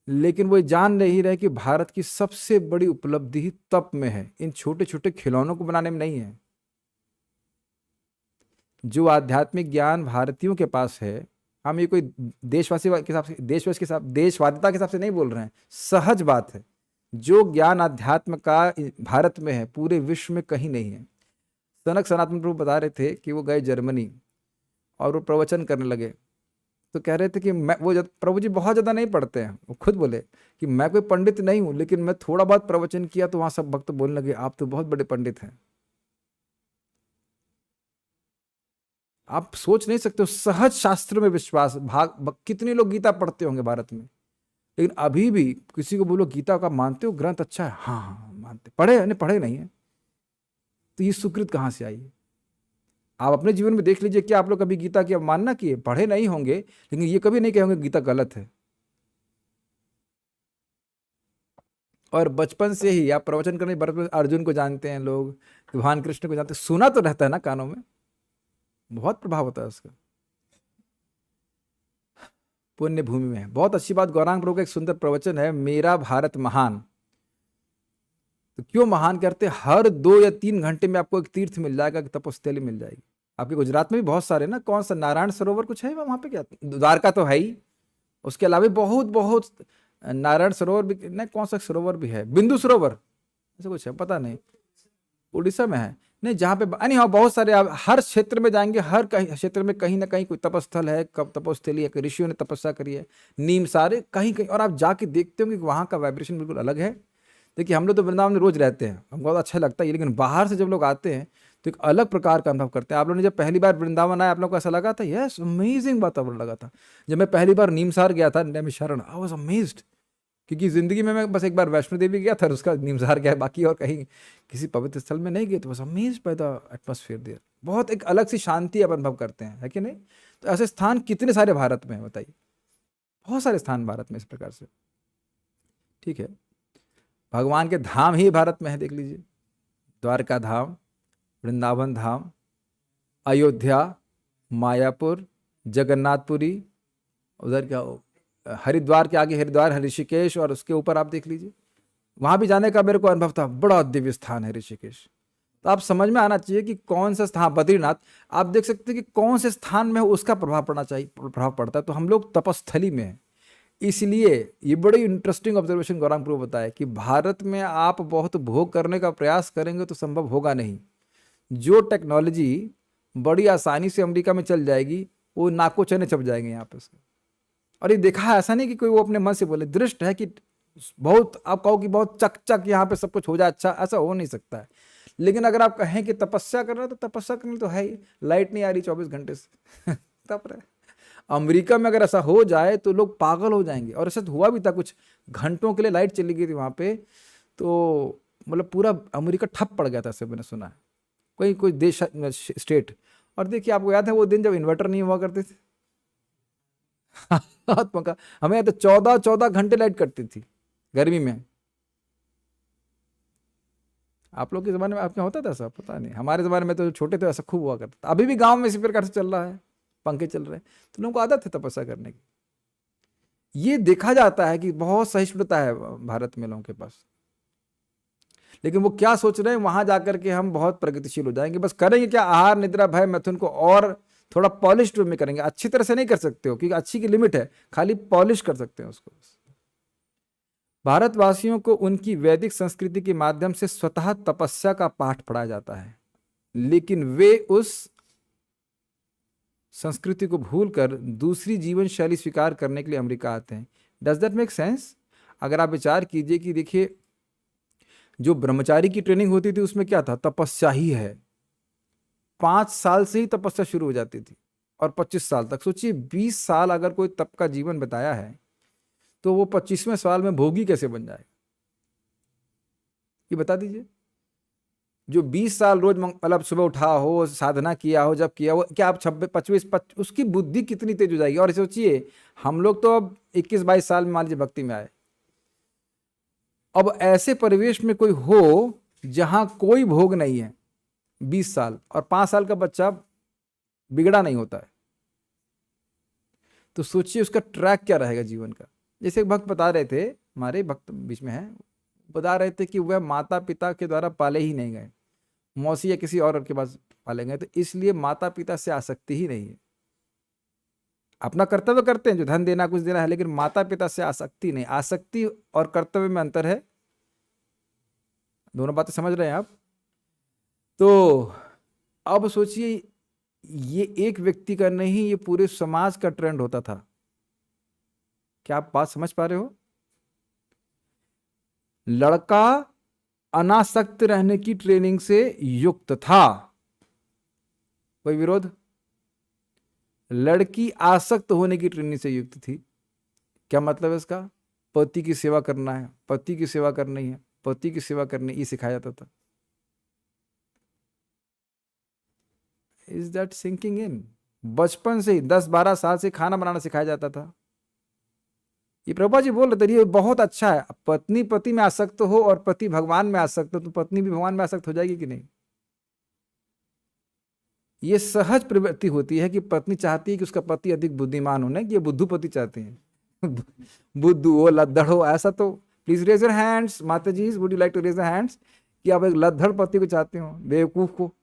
लेकिन वो जान नहीं रहे कि भारत की सबसे बड़ी उपलब्धि ही तप में है, इन छोटे छोटे खिलौनों को बनाने में नहीं है। जो आध्यात्मिक ज्ञान भारतीयों के पास है, हम ये कोई देशवासी के हिसाब से, देशवादिता के हिसाब से नहीं बोल रहे हैं, सहज बात है। जो ज्ञान अध्यात्म का भारत में है, पूरे विश्व में कहीं नहीं है। सनातन प्रभु बता रहे थे कि वो गए जर्मनी और वो प्रवचन करने लगे, तो कह रहे थे कि मैं, वो प्रभु जी बहुत ज़्यादा नहीं पढ़ते हैं, वो खुद बोले कि मैं कोई पंडित नहीं हूँ, लेकिन मैं थोड़ा बहुत प्रवचन किया तो वहाँ सब भक्त बोलने लगे आप तो बहुत बड़े पंडित हैं। आप सोच नहीं सकते हो, सहज शास्त्र में विश्वास। कितने लोग गीता पढ़ते होंगे भारत में, लेकिन अभी भी किसी को बोलो गीता का मानते हो, ग्रंथ अच्छा है, हाँ हाँ मानते, पढ़े नहीं, पढ़े नहीं है, तो ये सुकृत कहाँ से आई है? आप अपने जीवन में देख लीजिए, क्या आप लोग कभी गीता की अवमानना किए? पढ़े नहीं होंगे, लेकिन ये कभी नहीं कहेंगे गीता गलत है। और बचपन से ही आप प्रवचन करने, बचपन अर्जुन को जानते हैं लोग, भगवान कृष्ण को जानते हैं, सुना तो रहता है ना कानों में, बहुत प्रभाव होता है उसका। पुण्य भूमि में है। बहुत अच्छी बात, गौरांग प्रभु का एक सुंदर प्रवचन है, मेरा भारत महान। तो क्यों महान करते? हर 2 या 3 घंटे में आपको एक तीर्थ मिल जाएगा, कि तपोस्थली मिल जाएगी। आपके गुजरात में भी बहुत सारे ना, कौन सा नारायण सरोवर कुछ है वहां पे, क्या द्वारका तो है ही, उसके अलावा बहुत बहुत नारायण सरोवर भी नहीं, कौन सा सरोवर भी है, बिंदु सरोवर ऐसा कुछ है, पता नहीं, उड़ीसा में है नहीं, जहाँ पे नहीं, हाँ बहुत सारे, आप हर क्षेत्र में जाएंगे, हर कहीं क्षेत्र में कहीं ना कहीं कोई तपस्थल है, कब तपोस्थली है, ऋषियों ने तपस्या करी है, नीम सारे कहीं कहीं, और आप जाके देखते होंगे कि वहाँ का वाइब्रेशन बिल्कुल अलग है। देखिए हम लोग तो वृंदावन में रोज रहते हैं, हमको बहुत अच्छा लगता है, लेकिन बाहर से जब लोग आते हैं तो एक अलग प्रकार का अनुभव करते हैं। आप लोगों ने जब पहली बार वृंदावन आए, आप लोग को ऐसा लगा था? यस, अमेजिंग वातावरण लगा था। जब मैं पहली बार नीमसार गया था, नैमिषारण्य, आई वाज अमेज्ड, क्योंकि जिंदगी में मैं बस एक बार वैष्णो देवी गया था, उसका नीमसार गया, बाकी और कहीं किसी पवित्र स्थल में नहीं गए, तो बस amazed by the atmosphere there. बहुत एक अलग सी शांति आप अनुभव करते हैं, है कि नहीं? तो ऐसे स्थान कितने सारे भारत में हैं बताइए, बहुत सारे स्थान भारत में इस प्रकार से। ठीक है, भगवान के धाम ही भारत में है, देख लीजिए, द्वारका धाम, वृंदावन धाम, अयोध्या, मायापुर, जगन्नाथपुरी, उधर क्या हरिद्वार के आगे हरिद्वार, ऋषिकेश, और उसके ऊपर आप देख लीजिए, वहां भी जाने का मेरे को अनुभव था, बड़ा दिव्य स्थान है ऋषिकेश। तो आप समझ में आना चाहिए कि कौन सा स्थान, बद्रीनाथ, आप देख सकते हैं कि कौन से स्थान में उसका प्रभाव पड़ना चाहिए, प्रभाव पड़ता है। तो हम लोग तपस्थली में हैं, इसलिए ये बड़ी इंटरेस्टिंग ऑब्जर्वेशन गौरांग प्रभु बताया कि भारत में आप बहुत भोग करने का प्रयास करेंगे तो संभव होगा नहीं। जो टेक्नोलॉजी बड़ी आसानी से अमेरिका में चल जाएगी, वो नाको चने चप जाएंगे यहाँ पे उसके। और ये देखा है, ऐसा नहीं कि कोई वो अपने मन से बोले, दृष्ट है कि बहुत, आप कहो कि बहुत चक यहाँ पे सब कुछ हो जाए अच्छा, ऐसा हो नहीं सकता है। लेकिन अगर आप कहें कि तपस्या कर रहे हो, तो तपस्या करनी तो है ही, लाइट नहीं आ रही 24 घंटे से तप रहे। अमेरिका में अगर ऐसा हो जाए तो लोग पागल हो जाएंगे, और ऐसा हुआ भी था, कुछ घंटों के लिए लाइट चली गई थी वहां पे, तो मतलब पूरा अमेरिका ठप पड़ गया था, ऐसे मैंने सुना है, कोई कोई देश स्टेट। और देखिए आपको याद है वो दिन जब इन्वर्टर नहीं हुआ करते थे हमें यहाँ तो 14-14 घंटे लाइट कटती थी गर्मी में। आप लोग के ज़माने में आपके होता था ऐसा? पता नहीं, हमारे ज़माने में तो छोटे थे ऐसा खूब हुआ करता था। अभी भी गांव में इसी प्रकार से चल रहा है, पंखे चल रहे हैं, तो लोगों को आदत है तपस्या करने की। ये देखा जाता है कि बहुत सहिष्णुता है भारत में लोगों के पास, लेकिन वो क्या सोच रहे हैं, वहां जाकर के हम बहुत प्रगतिशील हो जाएंगे, बस करेंगे क्या, आहार निद्रा भय मैथुन को और थोड़ा पॉलिश में करेंगे, अच्छी तरह से नहीं कर सकते हो क्योंकि अच्छी की लिमिट है, खाली पॉलिश कर सकते हैं उसको। भारतवासियों को उनकी वैदिक संस्कृति के माध्यम से स्वतः तपस्या का पाठ पढ़ाया जाता है, लेकिन वे उस संस्कृति को भूलकर दूसरी जीवन शैली स्वीकार करने के लिए अमेरिका आते हैं। Does that make sense? अगर आप विचार कीजिए कि देखिए, जो ब्रह्मचारी की ट्रेनिंग होती थी उसमें क्या था, तपस्या ही है, 5 साल से ही तपस्या शुरू हो जाती थी और 25 साल तक। सोचिए 20 साल अगर कोई तप का जीवन बताया है, तो वो 25वें साल में भोगी कैसे बन जाएगा, ये बता दीजिए। जो 20 साल रोज मतलब सुबह उठा हो, साधना किया हो, जब किया हो, क्या आप 26-25 उसकी बुद्धि कितनी तेज हो जाएगी। और सोचिए हम लोग तो अब 21-22 साल में मान लीजिए भक्ति में आए, अब ऐसे परिवेश में कोई हो जहां कोई भोग नहीं है, 20 साल, और 5 साल का बच्चा बिगड़ा नहीं होता है, तो सोचिए उसका ट्रैक क्या रहेगा जीवन का। जैसे एक भक्त बता रहे थे, हमारे भक्त बीच में है, बता रहे थे कि वह माता पिता के द्वारा पाले ही नहीं गए, मौसी या किसी और के पास पाले गए, तो इसलिए माता पिता से आसक्ति ही नहीं है। अपना कर्तव्य करते हैं, जो धन देना कुछ देना है, लेकिन माता पिता से आसक्ति नहीं। आसक्ति और कर्तव्य में अंतर है, दोनों बातें समझ रहे हैं आप? तो अब सोचिए, ये एक व्यक्ति का नहीं, ये पूरे समाज का ट्रेंड होता था। क्या आप बात समझ पा रहे हो? लड़का अनासक्त रहने की ट्रेनिंग से युक्त था, कोई विरोध? लड़की आसक्त होने की ट्रेनिंग से युक्त थी। क्या मतलब है इसका? पति की सेवा करना है, पति की सेवा करनी है, पति की सेवा करनी, ये सिखाया जाता था। Is that sinking in? बचपन से ही 10-12 साल से खाना बनाना सिखाया जाता था। ये प्रभुपाद जी बोल रहे थे, ये बहुत अच्छा है। पत्नी पति में आसक्त हो और पति भगवान में आसक्त हो, तो पत्नी भी भगवान में आसक्त हो जाएगी कि नहीं? ये सहज प्रवृत्ति होती है कि पत्नी चाहती है कि उसका पति अधिक बुद्धिमान होने, कि ये बुद्धू पति चाहते हैं बुद्धू हो, लद्दड़ हो, ऐसा तो प्लीज रेज योर हैंड्स। माता जी, would you like to raise your hands कि आप एक लद्दड़ पति को चाहते हो, बेवकूफ को?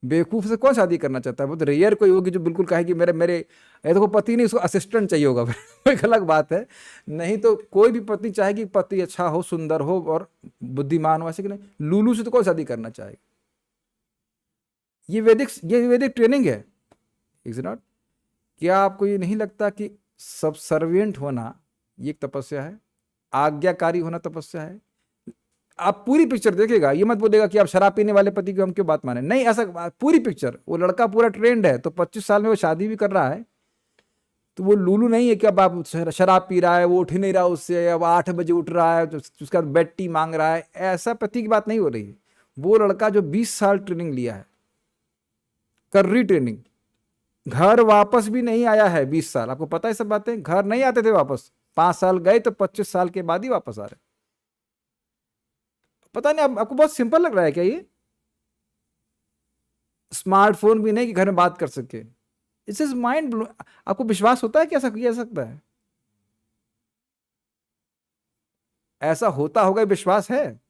बेवकूफ से कौन शादी करना चाहता है? वो तो रेयर कोई होगी जो बिल्कुल कहे कि मेरे मेरे ये तो पति नहीं, उसको असिस्टेंट चाहिए होगा वो एक अलग बात है। नहीं तो कोई भी पत्नी चाहेगी पति अच्छा हो, सुंदर हो और बुद्धिमान हो, ऐसे कि नहीं। लूलू से तो कौन शादी करना चाहेगा? ये वैदिक ट्रेनिंग है, इज नॉट? क्या आपको ये नहीं लगता कि सब सर्वेंट होना ये एक तपस्या है? आज्ञाकारी होना तपस्या है? आप पूरी पिक्चर देखेगा, ये मत बोलेगा कि आप शराब पीने वाले पति की हम क्यों बात माने, नहीं, ऐसा पूरी पिक्चर। वो लड़का पूरा ट्रेंड है, तो 25 साल में वो शादी भी कर रहा है, तो वो लूलू नहीं है कि अब आप शराब पी रहा है, वो उठ ही नहीं रहा उससे, अब 8 बजे उठ रहा है, तो उसका बेड टी मांग रहा है, ऐसा पति की बात नहीं हो रही है। वो लड़का जो 20 साल ट्रेनिंग लिया है, कर्री ट्रेनिंग, घर वापस भी नहीं आया है 20 साल। आपको पता है सब बातें? घर नहीं आते थे वापस, 5 साल गए तो 25 साल के बाद ही वापस आ रहे। पता नहीं आपको बहुत सिंपल लग रहा है क्या ये? स्मार्टफोन भी नहीं कि घर में बात कर सके। It's is mind blow. आपको विश्वास होता है कि ऐसा किया जा सकता है? ऐसा होता होगा, विश्वास है?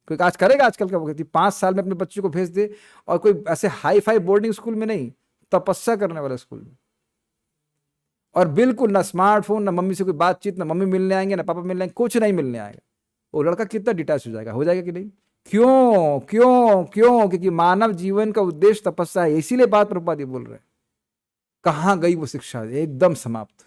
कोई आज करेगा आजकल का वक्त 5 साल में अपने बच्चे को भेज दे, और कोई ऐसे हाई फाई बोर्डिंग स्कूल में नहीं, तपस्या करने वाले स्कूल में। और बिल्कुल ना स्मार्टफोन, ना मम्मी से कोई बातचीत, ना मम्मी मिलने आएंगे ना पापा मिलने आएंगे, कुछ नहीं मिलने आएगा। वो लड़का कितना डिटैच हो जाएगा? हो जाएगा कि नहीं? क्यों क्यों क्यों? क्योंकि मानव जीवन का उद्देश्य तपस्या है। इसीलिए बात प्रभुपाद जी बोल रहे हैं। कहां गई वो शिक्षा? एकदम समाप्त।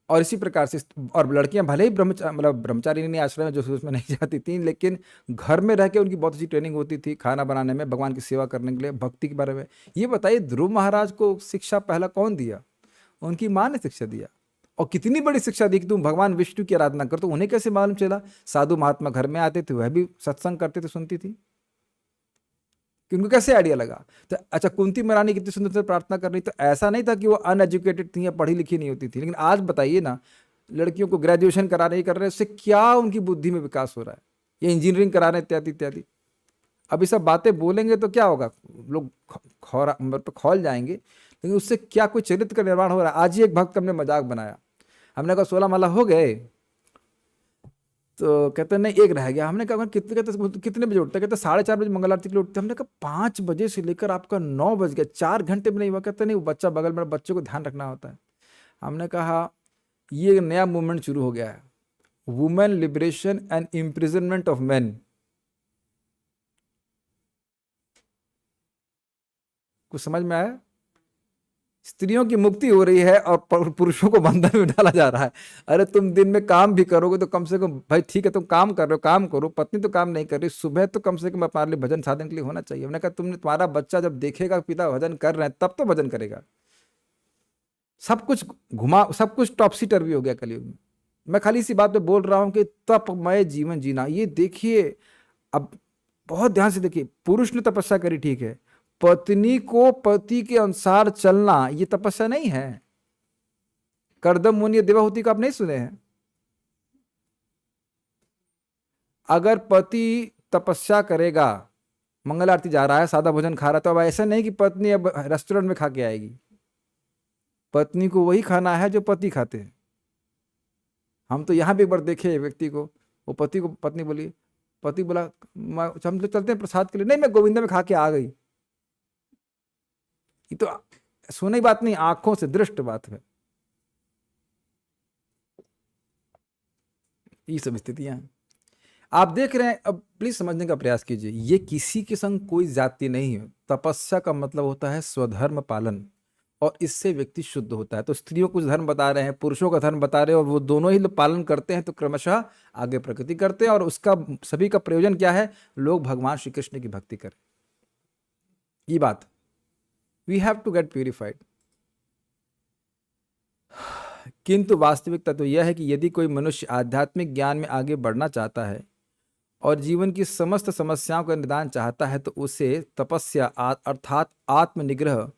और इसी प्रकार से, और लड़कियां भले ही ब्रह्मचारी नहीं आश्रम में जो उसमें नहीं जाती थी, लेकिन घर में रह के उनकी बहुत अच्छी ट्रेनिंग होती थी खाना बनाने में, भगवान की सेवा करने के लिए, भक्ति के बारे में। ये बताइए, ध्रुव महाराज को शिक्षा पहला कौन दिया? उनकी माँ ने शिक्षा दिया। और कितनी बड़ी शिक्षा दी कि तुम भगवान विष्णु की आराधना कर। तो उन्हें कैसे मालूम चला? साधु महात्मा घर में आते थे, वह भी सत्संग करते थे, सुनती थी, कि उनको कैसे आइडिया लगा? तो अच्छा, कुंती महारानी कितनी सुंदर से प्रार्थना कर रही, तो ऐसा नहीं था कि वो अनएजुकेटेड थी या पढ़ी लिखी नहीं होती थी। लेकिन आज बताइए ना, लड़कियों को ग्रेजुएशन करा रहे कर रहे, उससे क्या उनकी बुद्धि में विकास हो रहा है, या इंजीनियरिंग करा रहे इत्यादि इत्यादि। अब ये सब बातें बोलेंगे तो क्या होगा? लोग खौल जाएंगे, लेकिन उससे क्या कोई चरित्र का निर्माण हो रहा है? आज ही एक भक्त हमने मजाक बनाया, हमने कहा 16 माला हो गए, तो कहते नहीं एक रह गया। हमने कहा कितने, कहते कितने बजे उठते? कहते 4:30 बजे मंगल आरती के लिए उठते। हमने कहा 5 बजे से लेकर आपका 9 बज गया, 4 घंटे में नहीं हुआ? कहते नहीं, वो बच्चा बगल में, बच्चे को ध्यान रखना होता है। हमने कहा ये नया मूवमेंट शुरू हो गया है, women liberation and imprisonment of man. कुछ समझ में आया? स्त्रियों की मुक्ति हो रही है और पुरुषों को बंधन में डाला जा रहा है। अरे तुम दिन में काम भी करोगे तो कम से कम, भाई ठीक है तुम काम कर रहे हो, काम करो, पत्नी तो काम नहीं कर रही, सुबह तो कम से कम अपने लिए भजन साधन के लिए होना चाहिए। हमने कहा तुमने, तुम्हारा बच्चा जब देखेगा पिता भजन कर रहे हैं तब तो भजन करेगा। सब कुछ घुमा, सब कुछ टॉपसी टर्वी हो गया कलयुग में। मैं खाली इसी बात पे बोल रहा हूं कि तपमय जीवन जीना, ये देखिए, अब बहुत ध्यान से देखिए, पुरुष ने तपस्या करी ठीक है, पत्नी को पति के अनुसार चलना ये तपस्या नहीं है। कर्दम मुनि देवाहुति का आप नहीं सुने हैं? अगर पति तपस्या करेगा, मंगल आरती जा रहा है, सादा भोजन खा रहा है, तो अब ऐसा नहीं कि पत्नी अब रेस्टोरेंट में खा के आएगी। पत्नी को वही खाना है जो पति खाते हैं। हम तो यहाँ भी एक बार देखे व्यक्ति को, वो पति को, पत्नी बोली, पति बोला हम तो चलते हैं प्रसाद के लिए, नहीं मैं गोविंदा में खा के आ गई। ये तो सुनी बात नहीं, आंखों से दृष्ट बात है। ये सब स्थितियां आप देख रहे हैं। अब प्लीज समझने का प्रयास कीजिए, ये किसी के संग कोई जाति नहीं है। तपस्या का मतलब होता है स्वधर्म पालन, और इससे व्यक्ति शुद्ध होता है। तो स्त्रियों कुछ धर्म बता रहे हैं, पुरुषों का धर्म बता रहे हैं, और वो दोनों ही लोग पालन करते हैं तो क्रमशः आगे प्रगति करते हैं। और उसका सभी का प्रयोजन क्या है? लोग भगवान श्री कृष्ण की भक्ति करें। ये बात, we have to get purified. किंतु वास्तविकता तो यह है कि यदि कोई मनुष्य आध्यात्मिक ज्ञान में आगे बढ़ना चाहता है और जीवन की समस्त समस्याओं का निदान चाहता है तो उसे तपस्या अर्थात आत्मनिग्रह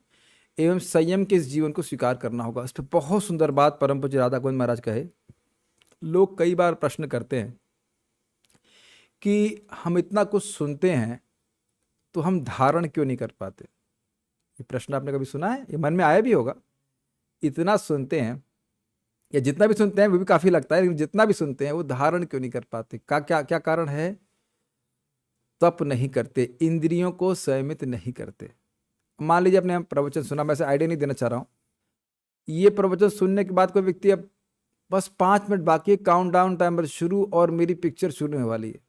एवं संयम के इस जीवन को स्वीकार करना होगा। इस पर बहुत सुंदर बात परम पूज्य राधा गोविंद महाराज कहे। लोग कई बार प्रश्न करते हैं कि हम इतना कुछ सुनते हैं तो हम धारण क्यों नहीं कर पाते। ये प्रश्न आपने कभी सुना है? ये मन में आया भी होगा। इतना सुनते हैं या जितना भी सुनते हैं वो भी काफी लगता है, लेकिन जितना भी सुनते हैं वो धारण क्यों नहीं कर पाते? क्या क्या कारण है? तप नहीं करते, इंद्रियों को संयमित नहीं करते। मान लीजिए आपने हम प्रवचन सुना, मैं ऐसे आइडिया नहीं देना चाह रहा हूं, ये प्रवचन सुनने के बाद कोई व्यक्ति अब बस 5 मिनट बाकी है, काउंटडाउन टाइमर शुरू और मेरी पिक्चर शुरू होने वाली है,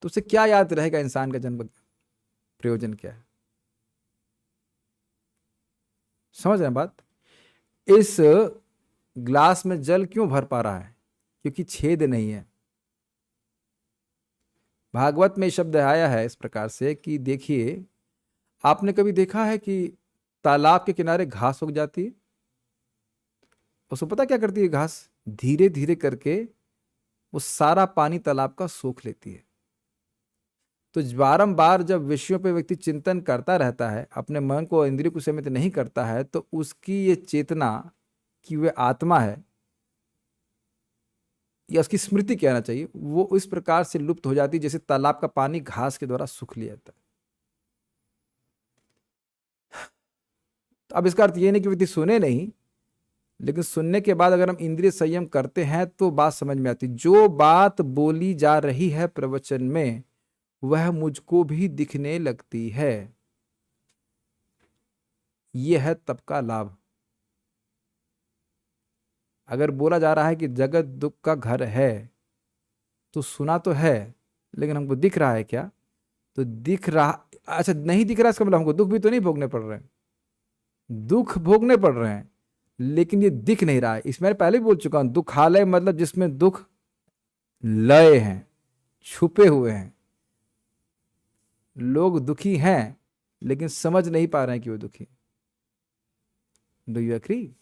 तो उसे क्या याद रहेगा? इंसान का जन्म प्रयोजन क्या है? समझ रहे हैं बात? इस ग्लास में जल क्यों भर पा रहा है? क्योंकि छेद नहीं है। भागवत में शब्द आया है इस प्रकार से कि देखिए, आपने कभी देखा है कि तालाब के किनारे घास उग जाती है? उसको पता क्या करती है? घास धीरे धीरे करके वो सारा पानी तालाब का सोख लेती है। तो बारंबार जब विषयों पर व्यक्ति चिंतन करता रहता है, अपने मन को इंद्रियों को सीमित नहीं करता है, तो उसकी ये चेतना कि वह आत्मा है या उसकी स्मृति कहना चाहिए, वो इस प्रकार से लुप्त हो जाती है जैसे तालाब का पानी घास के द्वारा सूख लिया जाता है। तो अब इसका अर्थ ये नहीं कि व्यक्ति सुने नहीं, लेकिन सुनने के बाद अगर हम इंद्रिय संयम करते हैं तो बात समझ में आती। जो बात बोली जा रही है प्रवचन में वह मुझको भी दिखने लगती है। यह है तप का लाभ। अगर बोला जा रहा है कि जगत दुख का घर है, तो सुना तो है लेकिन हमको दिख रहा है क्या? तो दिख रहा, अच्छा नहीं दिख रहा इसका मतलब हमको दुख भी तो नहीं भोगने पड़ रहे हैं। दुख भोगने पड़ रहे हैं लेकिन ये दिख नहीं रहा है। इसमें पहले भी बोल चुका हूं, दुखालय मतलब जिसमें दुख लय हैं, छुपे हुए हैं। लोग दुखी हैं लेकिन समझ नहीं पा रहे हैं कि वो दुखी। Do you agree?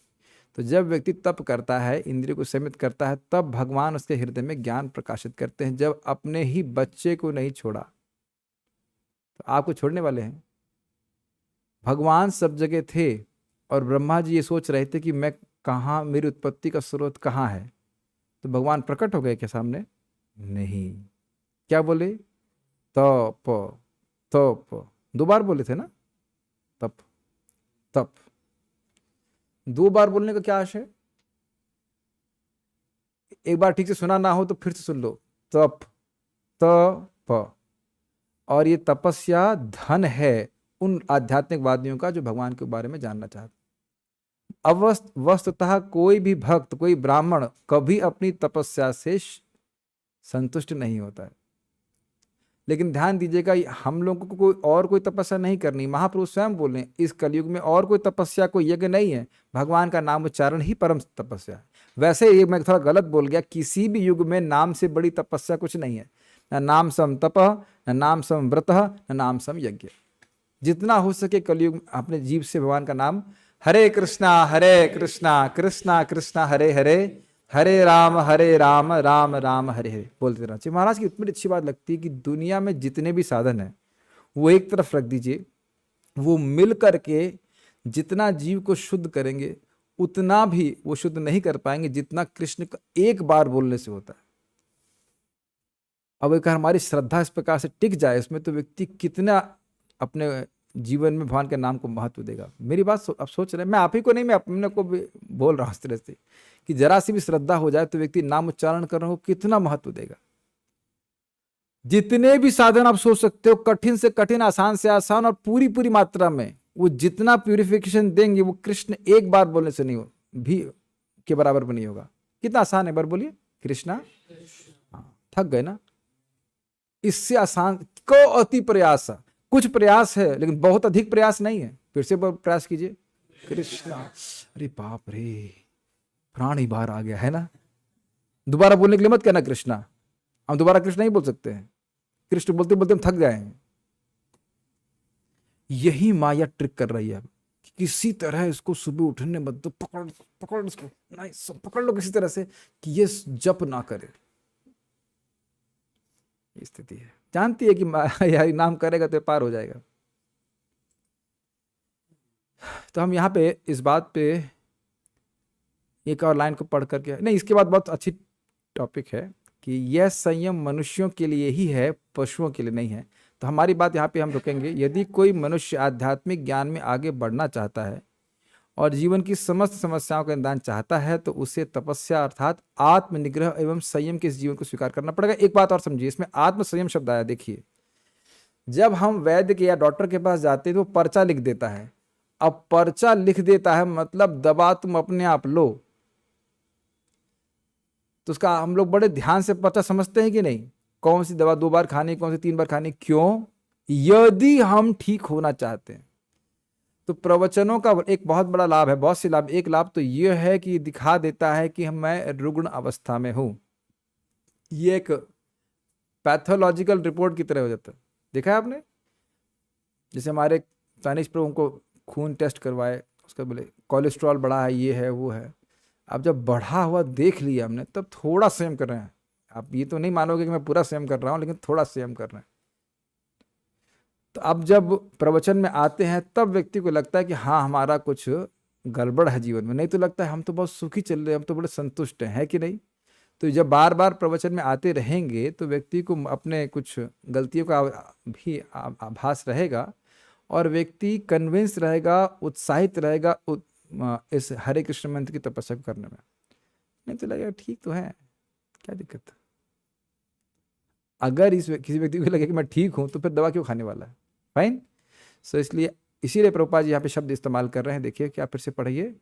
तो जब व्यक्ति तप करता है, इंद्रिय को सीमित करता है, तब भगवान उसके हृदय में ज्ञान प्रकाशित करते हैं। जब अपने ही बच्चे को नहीं छोड़ा तो आपको छोड़ने वाले हैं? भगवान सब जगह थे और ब्रह्मा जी ये सोच रहे थे कि मैं कहाँ, मेरी उत्पत्ति का स्रोत कहाँ है। तो भगवान प्रकट हो गए क्या सामने? नहीं। क्या बोले? तप तप, 2 बार बोले थे ना? तप तप, 2 बार बोलने का क्या आशय? एक बार ठीक से सुना ना हो तो फिर से सुन लो। तप तप। और ये तपस्या धन है उन आध्यात्मिकवादियों का जो भगवान के बारे में जानना चाहते। वस्तुतः कोई भी भक्त, कोई ब्राह्मण कभी अपनी तपस्या से संतुष्ट नहीं होता है। लेकिन ध्यान दीजिएगा, हम लोगों को कोई और कोई तपस्या नहीं करनी। महाप्रभु स्वयं बोल रहे हैं इस कलयुग में और कोई तपस्या, कोई यज्ञ नहीं है, भगवान का नाम उच्चारण ही परम तपस्या है। वैसे ये मैं थोड़ा गलत बोल गया, किसी भी युग में नाम से बड़ी तपस्या कुछ नहीं है। न नाम सम तप, न नाम सम व्रत, न नाम सम यज्ञ। जितना हो सके कलयुग में अपने जीव से भगवान का नाम, हरे कृष्णा कृष्णा कृष्णा हरे हरे, हरे राम राम राम हरे हरे बोलते रहना चाहिए। महाराज की इतनी अच्छी बात लगती है कि दुनिया में जितने भी साधन हैं वो एक तरफ रख दीजिए, वो मिल करके जितना जीव को शुद्ध करेंगे उतना भी वो शुद्ध नहीं कर पाएंगे जितना कृष्ण का एक बार बोलने से होता है। अब अगर हमारी श्रद्धा इस प्रकार से टिक जाए इसमें, तो व्यक्ति कितना अपने जीवन में भगवान के नाम को महत्व देगा। मेरी बात आप सोच रहे हैं, मैं आप ही को नहीं, मैं अपने को भी बोल रहा हूं इस तरह से कि जरा सी भी श्रद्धा हो जाए तो व्यक्ति नाम उच्चारण कर रहा हो कितना महत्व देगा। जितने भी साधन आप सोच सकते हो, कठिन से कठिन, आसान से आसान और पूरी पूरी मात्रा में, वो जितना प्यूरिफिकेशन देंगे वो कृष्ण एक बार बोलने से नहीं हो भी के बराबर भी नहीं होगा। कितना आसान है, बार बोलिए कृष्णा। थक गए ना? इससे आसान को अति प्रयास, कुछ प्रयास है लेकिन बहुत अधिक प्रयास नहीं है। फिर से प्रयास कीजिए, कृष्णा। अरे बाप रे, प्राण ही बाहर आ गया है ना। दोबारा बोलने के लिए मत कहना कृष्णा, हम दोबारा कृष्णा ही बोल सकते हैं। कृष्ण बोलते बोलते हम थक जाएंगे। यही माया ट्रिक कर रही है कि किसी तरह इसको सुबह उठने मत दो, पकड़ पकड़ इसको, नहीं सब पकड़ लो किसी तरह से कि ये जप ना करे। ये स्थिति है, जानती है कि माया नाम करेगा तो पार हो जाएगा। तो हम यहाँ पे इस बात पे एक और लाइन को पढ़ करके, नहीं इसके बाद बहुत अच्छी टॉपिक है कि यह संयम मनुष्यों के लिए ही है, पशुओं के लिए नहीं है। तो हमारी बात यहाँ पे हम रुकेंगे। यदि कोई मनुष्य आध्यात्मिक ज्ञान में आगे बढ़ना चाहता है और जीवन की समस्त समस्याओं का निदान चाहता है तो उसे तपस्या अर्थात आत्मनिग्रह एवं संयम के इस जीवन को स्वीकार करना पड़ेगा। एक बात और समझिए, इसमें आत्म संयम शब्द आया। देखिए, जब हम वैद्य के या डॉक्टर के पास जाते हैं तो पर्चा लिख देता है। अब पर्चा लिख देता है मतलब दवा तुम अपने आप लो, तो उसका हम लोग बड़े ध्यान से पर्चा समझते हैं कि नहीं, कौन सी दवा 2 बार खानी, कौन सी 3 बार खानी, क्यों? यदि हम ठीक होना चाहते हैं तो प्रवचनों का एक बहुत बड़ा लाभ है, बहुत से लाभ। एक लाभ तो यह है कि दिखा देता है कि मैं रुग्ण अवस्था में हूं। ये एक पैथोलॉजिकल रिपोर्ट की तरह हो जाता है। देखा है आपने, जैसे हमारे चाइनीज प्रभु को खून टेस्ट करवाए, उसका बोले कोलेस्ट्रॉल बढ़ा है, ये है वो है। अब जब बढ़ा हुआ देख लिया हमने तब थोड़ा संयम कर रहे हैं। आप ये तो नहीं मानोगे कि मैं पूरा संयम कर रहा हूं, लेकिन थोड़ा संयम कर रहे हैं। तो अब जब प्रवचन में आते हैं तब व्यक्ति को लगता है कि हाँ हमारा कुछ गड़बड़ है जीवन में, नहीं तो लगता है हम तो बहुत सुखी चल रहे हैं, हम तो बड़े संतुष्ट हैं, है कि नहीं? तो जब बार बार प्रवचन में आते रहेंगे तो व्यक्ति को अपने कुछ गलतियों का भी आभास रहेगा और व्यक्ति कन्विंस रहेगा, उत्साहित रहेगा इस हरे कृष्ण मंत्र की तपस्या करने में। नहीं तो लगेगा ठीक तो है, क्या दिक्कत है? अगर किसी व्यक्ति को लगे कि मैं ठीक हूं तो फिर दवा क्यों खाने वाला है? फाइन। सो इसलिए इसीलिए प्रभुपाद जी यहाँ पे शब्द इस्तेमाल कर रहे हैं। देखिए क्या, फिर से पढ़िए।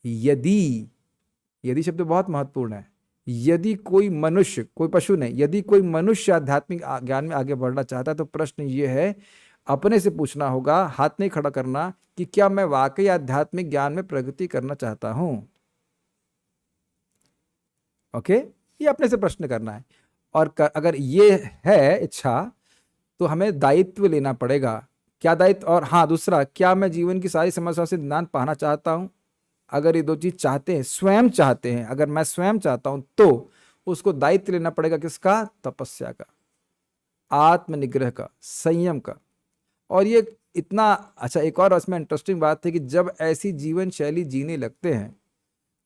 यदि शब्द बहुत महत्वपूर्ण है। यदि कोई मनुष्य, कोई पशु नहीं, यदि कोई मनुष्य आध्यात्मिक ज्ञान में आगे बढ़ना चाहता है तो प्रश्न ये है, अपने से पूछना होगा, हाथ नहीं खड़ा करना, कि क्या मैं वाकई आध्यात्मिक ज्ञान में प्रगति करना चाहता हूं? ओके, ये अपने से प्रश्न करना है। और अगर ये है इच्छा तो हमें दायित्व लेना पड़ेगा। क्या दायित्व? और हाँ, दूसरा, क्या मैं जीवन की सारी समस्याओं से निदान पाना चाहता हूं? अगर ये 2 चीज चाहते हैं, स्वयं चाहते हैं, अगर मैं स्वयं चाहता हूं तो उसको दायित्व लेना पड़ेगा। किसका? तपस्या का, आत्मनिग्रह का, संयम का। और ये इतना अच्छा, एक और इसमें इंटरेस्टिंग बात है कि जब ऐसी जीवन शैली जीने लगते हैं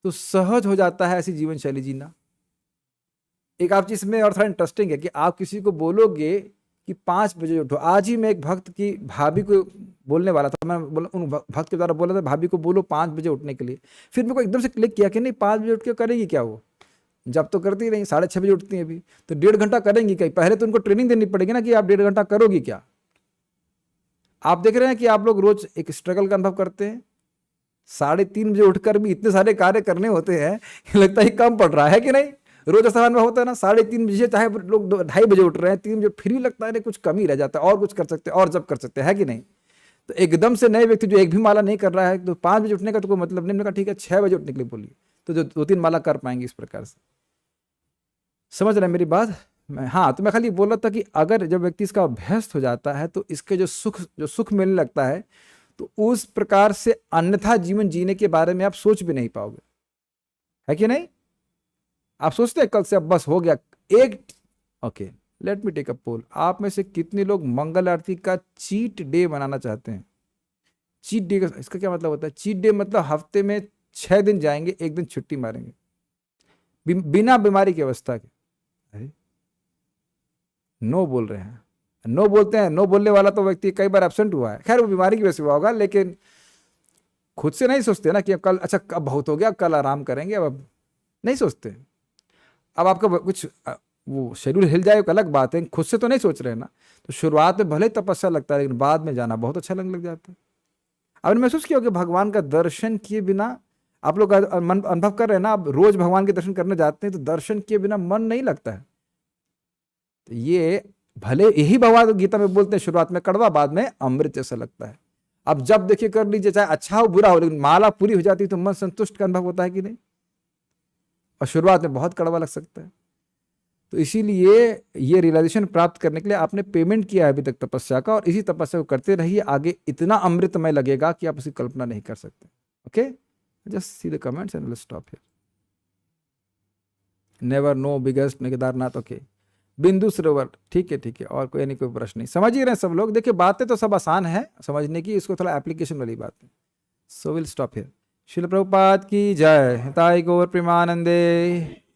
तो सहज हो जाता है ऐसी जीवन शैली जीना। एक आप चीज में और थोड़ा इंटरेस्टिंग है कि आप किसी को बोलोगे कि 5 बजे उठो। आज ही मैं एक भक्त की भाभी को बोलने वाला था, मैं बोला उन भक्त के द्वारा बोला था भाभी को बोलो 5 बजे उठने के लिए। फिर मेरे को एकदम से क्लिक किया कि नहीं 5 बजे उठ के करेगी क्या वो? जब तो करती नहीं, 6:30 बजे उठती है अभी, तो 1.5 घंटा करेंगी क्या? पहले तो उनको ट्रेनिंग देनी पड़ेगी ना कि आप 1.5 घंटा करोगी क्या। आप देख रहे हैं कि आप लोग रोज एक स्ट्रगल का अनुभव करते हैं। 3:30 बजे उठकर भी इतने सारे कार्य करने होते हैं, लगता है कम पड़ रहा है कि नहीं? रोज आसान में होता है ना, 3:30 बजे, चाहे लोग 2:30 बजे उठ रहे हैं, 3 बजे, फिर भी लगता है कुछ कमी रह जाता है, और कुछ कर सकते हैं, और जब कर सकते हैं, है कि नहीं? तो एकदम से नए व्यक्ति जो एक भी माला नहीं कर रहा है तो 5 बजे उठने का तो कोई मतलब नहीं। कहा ठीक है 6 बजे उठने के लिए बोलिए, तो जो 2-3 माला कर पाएंगे इस प्रकार से। समझ रहे हैं मेरी बात? हाँ, तो मैं खाली बोल रहा था कि अगर जब व्यक्ति इसका अभ्यस्त हो जाता है तो इसके जो सुख मिलने लगता है तो उस प्रकार से अन्यथा जीवन जीने के बारे में आप सोच भी नहीं पाओगे, है कि नहीं? आप सोचते हैं कल से अब बस हो गया एक। Okay, let me take a poll. आप में से कितने लोग मंगल आरती का चीट डे बनाना चाहते हैं? चीट डे का इसका क्या मतलब होता है? चीट डे मतलब हफ्ते में 6 दिन जाएंगे, 1 दिन छुट्टी मारेंगे, बिना बीमारी की अवस्था के। अरे नो बोल रहे हैं, नो बोलते हैं। नो बोलने वाला तो व्यक्ति कई बार एब्सेंट हुआ है, खैर वो बीमारी की वजह से हुआ होगा, लेकिन खुद से नहीं सोचते ना कि अब कल, अच्छा अब बहुत हो गया, कल आराम करेंगे, अब नहीं सोचते। अब आपका कुछ वो शेड्यूल हिल जाए एक अलग बात है, खुद से तो नहीं सोच रहे ना। तो शुरुआत में भले ही तपस्या लगता है, लेकिन बाद में जाना बहुत अच्छा लगने लग जाता है। आपने महसूस किया कि भगवान का दर्शन किए बिना, आप लोग अनुभव कर रहे हैं ना, आप रोज भगवान के दर्शन करने जाते हैं तो दर्शन किए बिना मन नहीं लगता है। तो ये भले यही भगवद गीता में बोलते हैं शुरुआत में कड़वा, बाद में अमृत जैसा लगता है। अब जब देखिए कर लीजिए, चाहे अच्छा हो बुरा हो, लेकिन माला पूरी हो जाती है तो मन संतुष्ट का अनुभव होता है कि नहीं? और शुरुआत में बहुत कड़वा लग सकता है। तो इसीलिए ये रियलाइजेशन प्राप्त करने के लिए आपने पेमेंट किया है अभी तक तपस्या का, और इसी तपस्या को करते रहिए, आगे इतना अमृतमय लगेगा कि आप उसकी कल्पना नहीं कर सकते। Okay, just see the comments and let's stop here. Never know biggest Kedarnath, okay. बिंदु सरोवर, ठीक है ठीक है, और कोई नहीं, कोई प्रश्न नहीं, समझ ही रहे हैं सब लोग। देखिए बातें तो सब आसान है समझने की, इसको थोड़ा एप्लीकेशन वाली बात है। So will stop here. शिल प्रभुपाद की जय। हिताय गौर प्रेमानंदे।